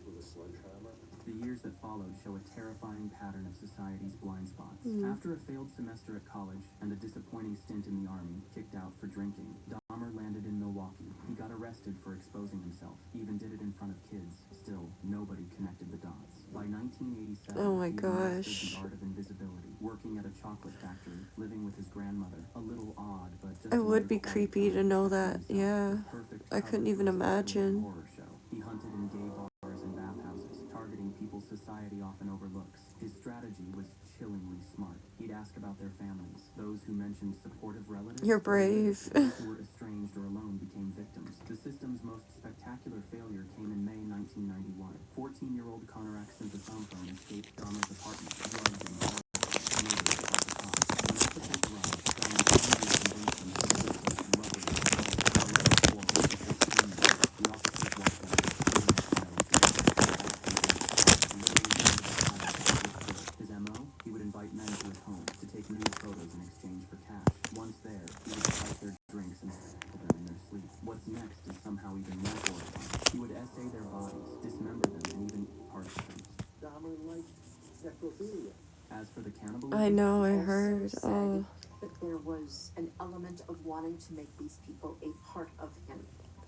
with a sledgehammer. The years that followed show a terrifying pattern of society's blind spots. After a failed semester at college and a disappointing stint in the army, kicked out for drinking, Dahmer landed in Milwaukee. He got arrested for exposing himself, even did it in front of kids. Still, nobody connected the dots. By 1987, Oh my he had mastered gosh. the art of invisibility, working at a chocolate factory, living with his grandmother. A little odd, but just It would another be quiet creepy to time know to that, himself. yeah. The perfect I cover couldn't for even a suspense imagine. horror show. He hunted in gay bars and bathhouses, targeting people society often overlooks. His strategy was chillingly smart. He'd ask about their families, those who mentioned supportive relatives. You're brave. Those who were estranged or alone became victims. The system's most spectacular failure came in May 1991. 14-year-old Connor Axton escaped Dahmer's apartment, drugged and horrified. Neighbors called the cops. When officers arrived, Dahmer finally convinced them to negotiate and rubber the The officers walked out, his MO? He would invite men to his home to take nude photos in exchange for cash. Once there, he would spice their drinks and kill them in their sleep. What's next is somehow even more horrifying. He would essay their bodies, dismember them, and even eat parts of them. Dahmer liked necrophilia. As for the cannibalism, I know, I Also heard. said Oh. that there was an element of wanting to make these people a part of him,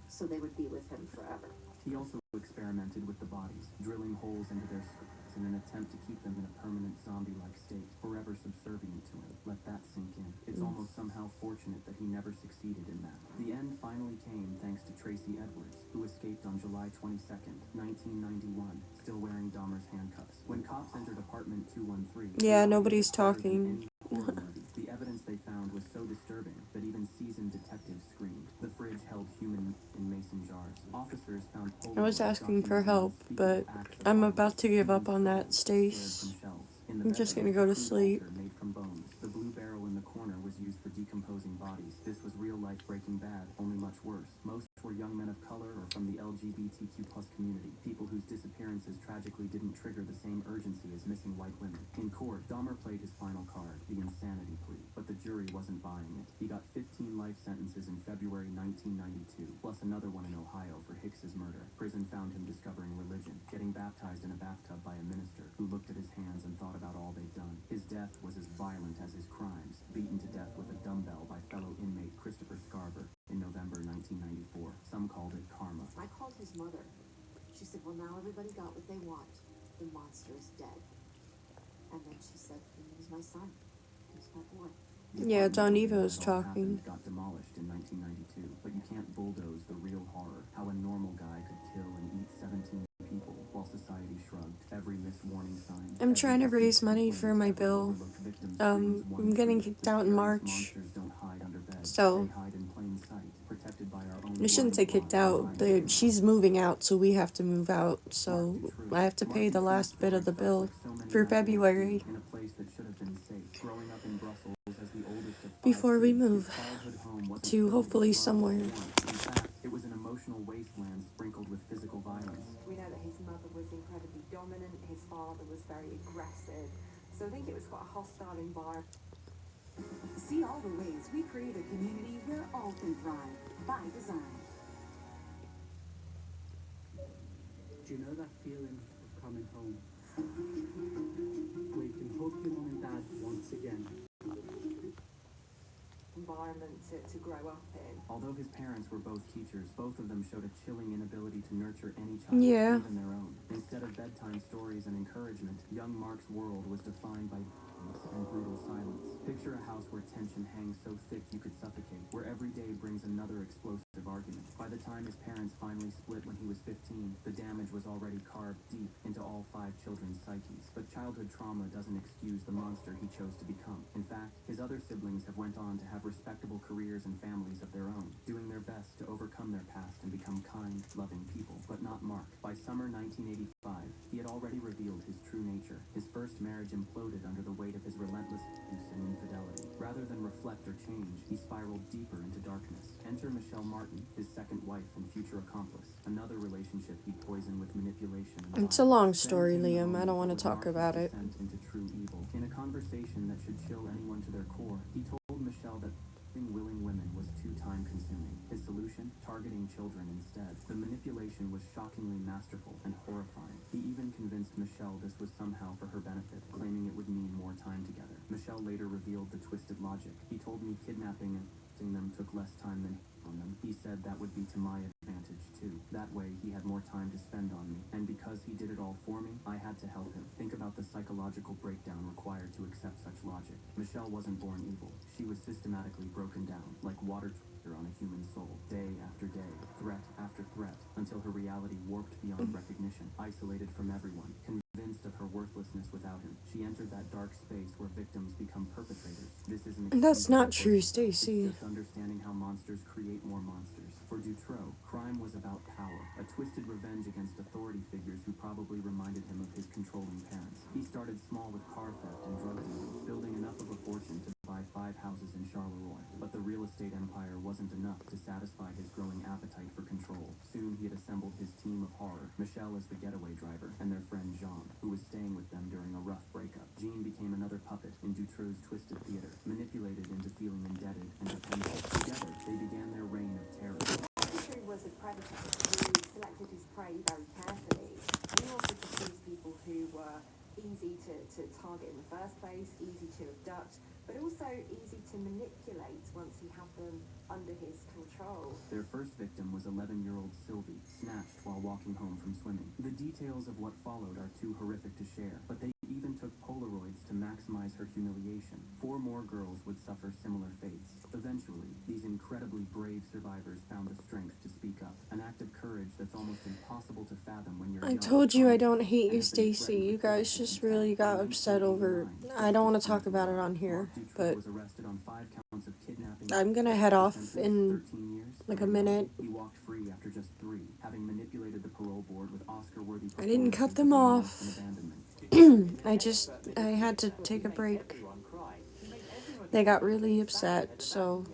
so they would be with him forever. he also experimented with the bodies, drilling holes into their skirts in an attempt to keep them in a permanent zombie-like state, forever subservient to him. Let that sink in. It's almost somehow fortunate that he never succeeded in that. The end finally came thanks to Tracy Edwards, who escaped on July 22nd, 1991, still wearing Dahmer's handcuffs. When cops entered apartment 213, Yeah, they nobody's found harder than talking. any horror movie. The evidence they found was so disturbing that even seasoned detectives screamed. The fridge held human meat in mason jars. Officers found I was Polaroid asking for documenting help, but unspeakable acts of I'm violence. about to give Human up on that, skulls Stace. squared from shelves. In the I'm just bedroom, gonna go a to crude sleep. altar made from bones. The blue barrel in the corner was used for decomposing bodies. This was real-life Breaking Bad, only much worse. Most were young men of color or from the LGBTQ+ community, people whose disappearances tragically didn't trigger the same urgency as missing white women. In court, Dahmer played his final card, the insanity plea, but the jury wasn't buying it. He got 15 life sentences in February 1992, plus another one in Ohio for Hicks's murder. Prison found him discovering religion, getting baptized in a bathtub by a minister who looked at his hands and thought about all they'd done. His death was as violent as his crimes, beaten to death with a dumbbell by fellow inmate Christopher Scarver in November 1994. Some called it karma. I called his mother. She said, well, now everybody got what they want. The monster is dead. And then she said, he was my son. He was my boy. Yeah, Don Eva was That all talking. happened got demolished in 1992, but you can't bulldoze the real horror. How a normal guy could kill and eat 17 people while society shrugged. Every missed warning sign. I'm trying to raise money for my bill. I'm getting kicked out in March. Don't hide under bed. So, They hide in plain sight, protected by our own I shouldn't say kicked out. She's moving out, so we have to move out. So, I have to pay the last bit of the bill for February in a place that should have been safe. Growing up in Brussels as the oldest of 5 before we kids, move his childhood home wasn't to filled with hopefully love or somewhere. warmth. In fact, it was an emotional wasteland sprinkled with physical violence. We know that his mother was incredibly dominant, his father was very aggressive, so I think it was quite a hostile environment. See all the ways we create a community where all can thrive by design. Do you know that feeling of coming home? Where you can hug your mum and dad once again. Environment to grow up in. Although his parents were both teachers, both of them showed a chilling inability to nurture any child, Yeah. even their own. Instead of bedtime stories and encouragement, young Mark's world was defined by and brutal silence. Picture a house where tension hangs so thick you could suffocate, where every day brings another explosive argument. By the time his parents finally split when he was 15, the damage was already carved deep into all 5 children's psyches. But childhood trauma doesn't excuse the monster he chose to become. In fact, his other siblings have went on to have respectable careers and families of their own, doing their best to overcome their past and become kind, loving people. But not Mark. By summer 1985, he had already revealed his true nature. His first marriage imploded under the weight of his relentless abuse and infidelity. Rather than reflect or change, he spiraled deeper into darkness. Enter Michelle Martin, his second wife and future accomplice. Another relationship he poisoned with manipulation and It's a long violence. story, Then came the Liam. I moment don't want that to would talk mark his about it. descent into true evil. In a conversation that should chill anyone to their core, he told Michelle that willing women was too time-consuming. His solution? Targeting children instead. The manipulation was shockingly masterful and horrifying. He even convinced Michelle this was somehow for her benefit, claiming it would mean more time together. Michelle later revealed the twisted logic. He told me kidnapping and abusing them took less time than on them. He said that would be to my advantage too. That way he had more time to spend on me. And because he did it all for me, I had to help him. Think about the psychological breakdown required to accept such logic. Michelle wasn't born evil. She was systematically broken down, like water on a human soul, day after day, threat after threat, until her reality warped beyond recognition, isolated from everyone, convinced of her worthlessness without him. She entered that dark space where victims become perpetrators. This isn't That's not true, Stacy. It's just understanding how monsters create more monsters. For Dutroux, crime was about power, a twisted revenge against authority figures who probably reminded him of his controlling parents. He started small with car theft and drug dealing, building enough of a fortune to buy 5 houses in Charleroi. But the real estate empire wasn't enough to satisfy his growing appetite for control. Soon he had assembled his team of horror, Michelle as the getaway driver, and their friend Jean, who was staying with them during a rough breakup. Jean became another puppet in Dutroux's twisted theater, manipulated into feeling indebted and dependent. Together, they began their reign of terror. Dutroux was a predator who selected his prey very carefully. He wanted to choose people who were easy to target in the first place, easy to abduct, but also easy to manipulate once he had them under his control. Their first victim was 11-year-old Sylvie, snatched while walking home from swimming. The details of what followed are too horrific to share, but they even took Polaroids to maximize her humiliation. 4 more girls would suffer similar fates. Eventually, these incredibly brave survivors found the strength to speak up, an act of courage that's almost impossible to fathom when you're I young, told you I strong, don't hate you, and have been Stacy. threatened You with guys death just in really fact. got In upset over... 1989, I don't want to talk about it on here, Dutroux but was arrested on 5 counts of kidnapping. I'm gonna head off in 13 years. like a minute. He walked free after just 3, having manipulated the parole board with Oscar-worthy I didn't cut them performances off. of abandonment. I had to take a break. They got really upset, so...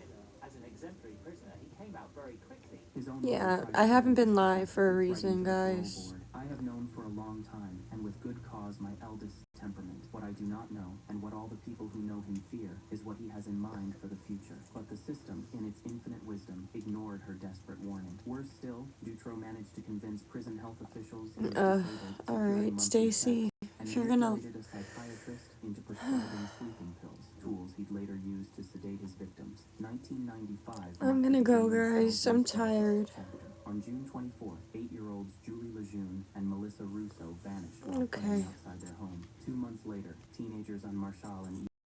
Yeah, I haven't been live for a reason, guys. I have known for a long time, and with good cause, my eldest temperament. What I do not know, and what all the people who know him fear, is what he has in mind for the future. But the system, in its infinite wisdom, ignored her desperate warning. Worse still, Dutroux managed to convince prison health officials he was disabled, Alright, Stacy, if you're gonna... manipulated a psychiatrist into prescribing sleeping pills, tools he'd later use to sedate his victims. 1995. I'm gonna go, guys. I'm tired. On June 24th, 8-year-olds Julie Lejeune and Melissa Russo vanished while Okay. playing outside their home. 2 months later, teenagers on Marshall and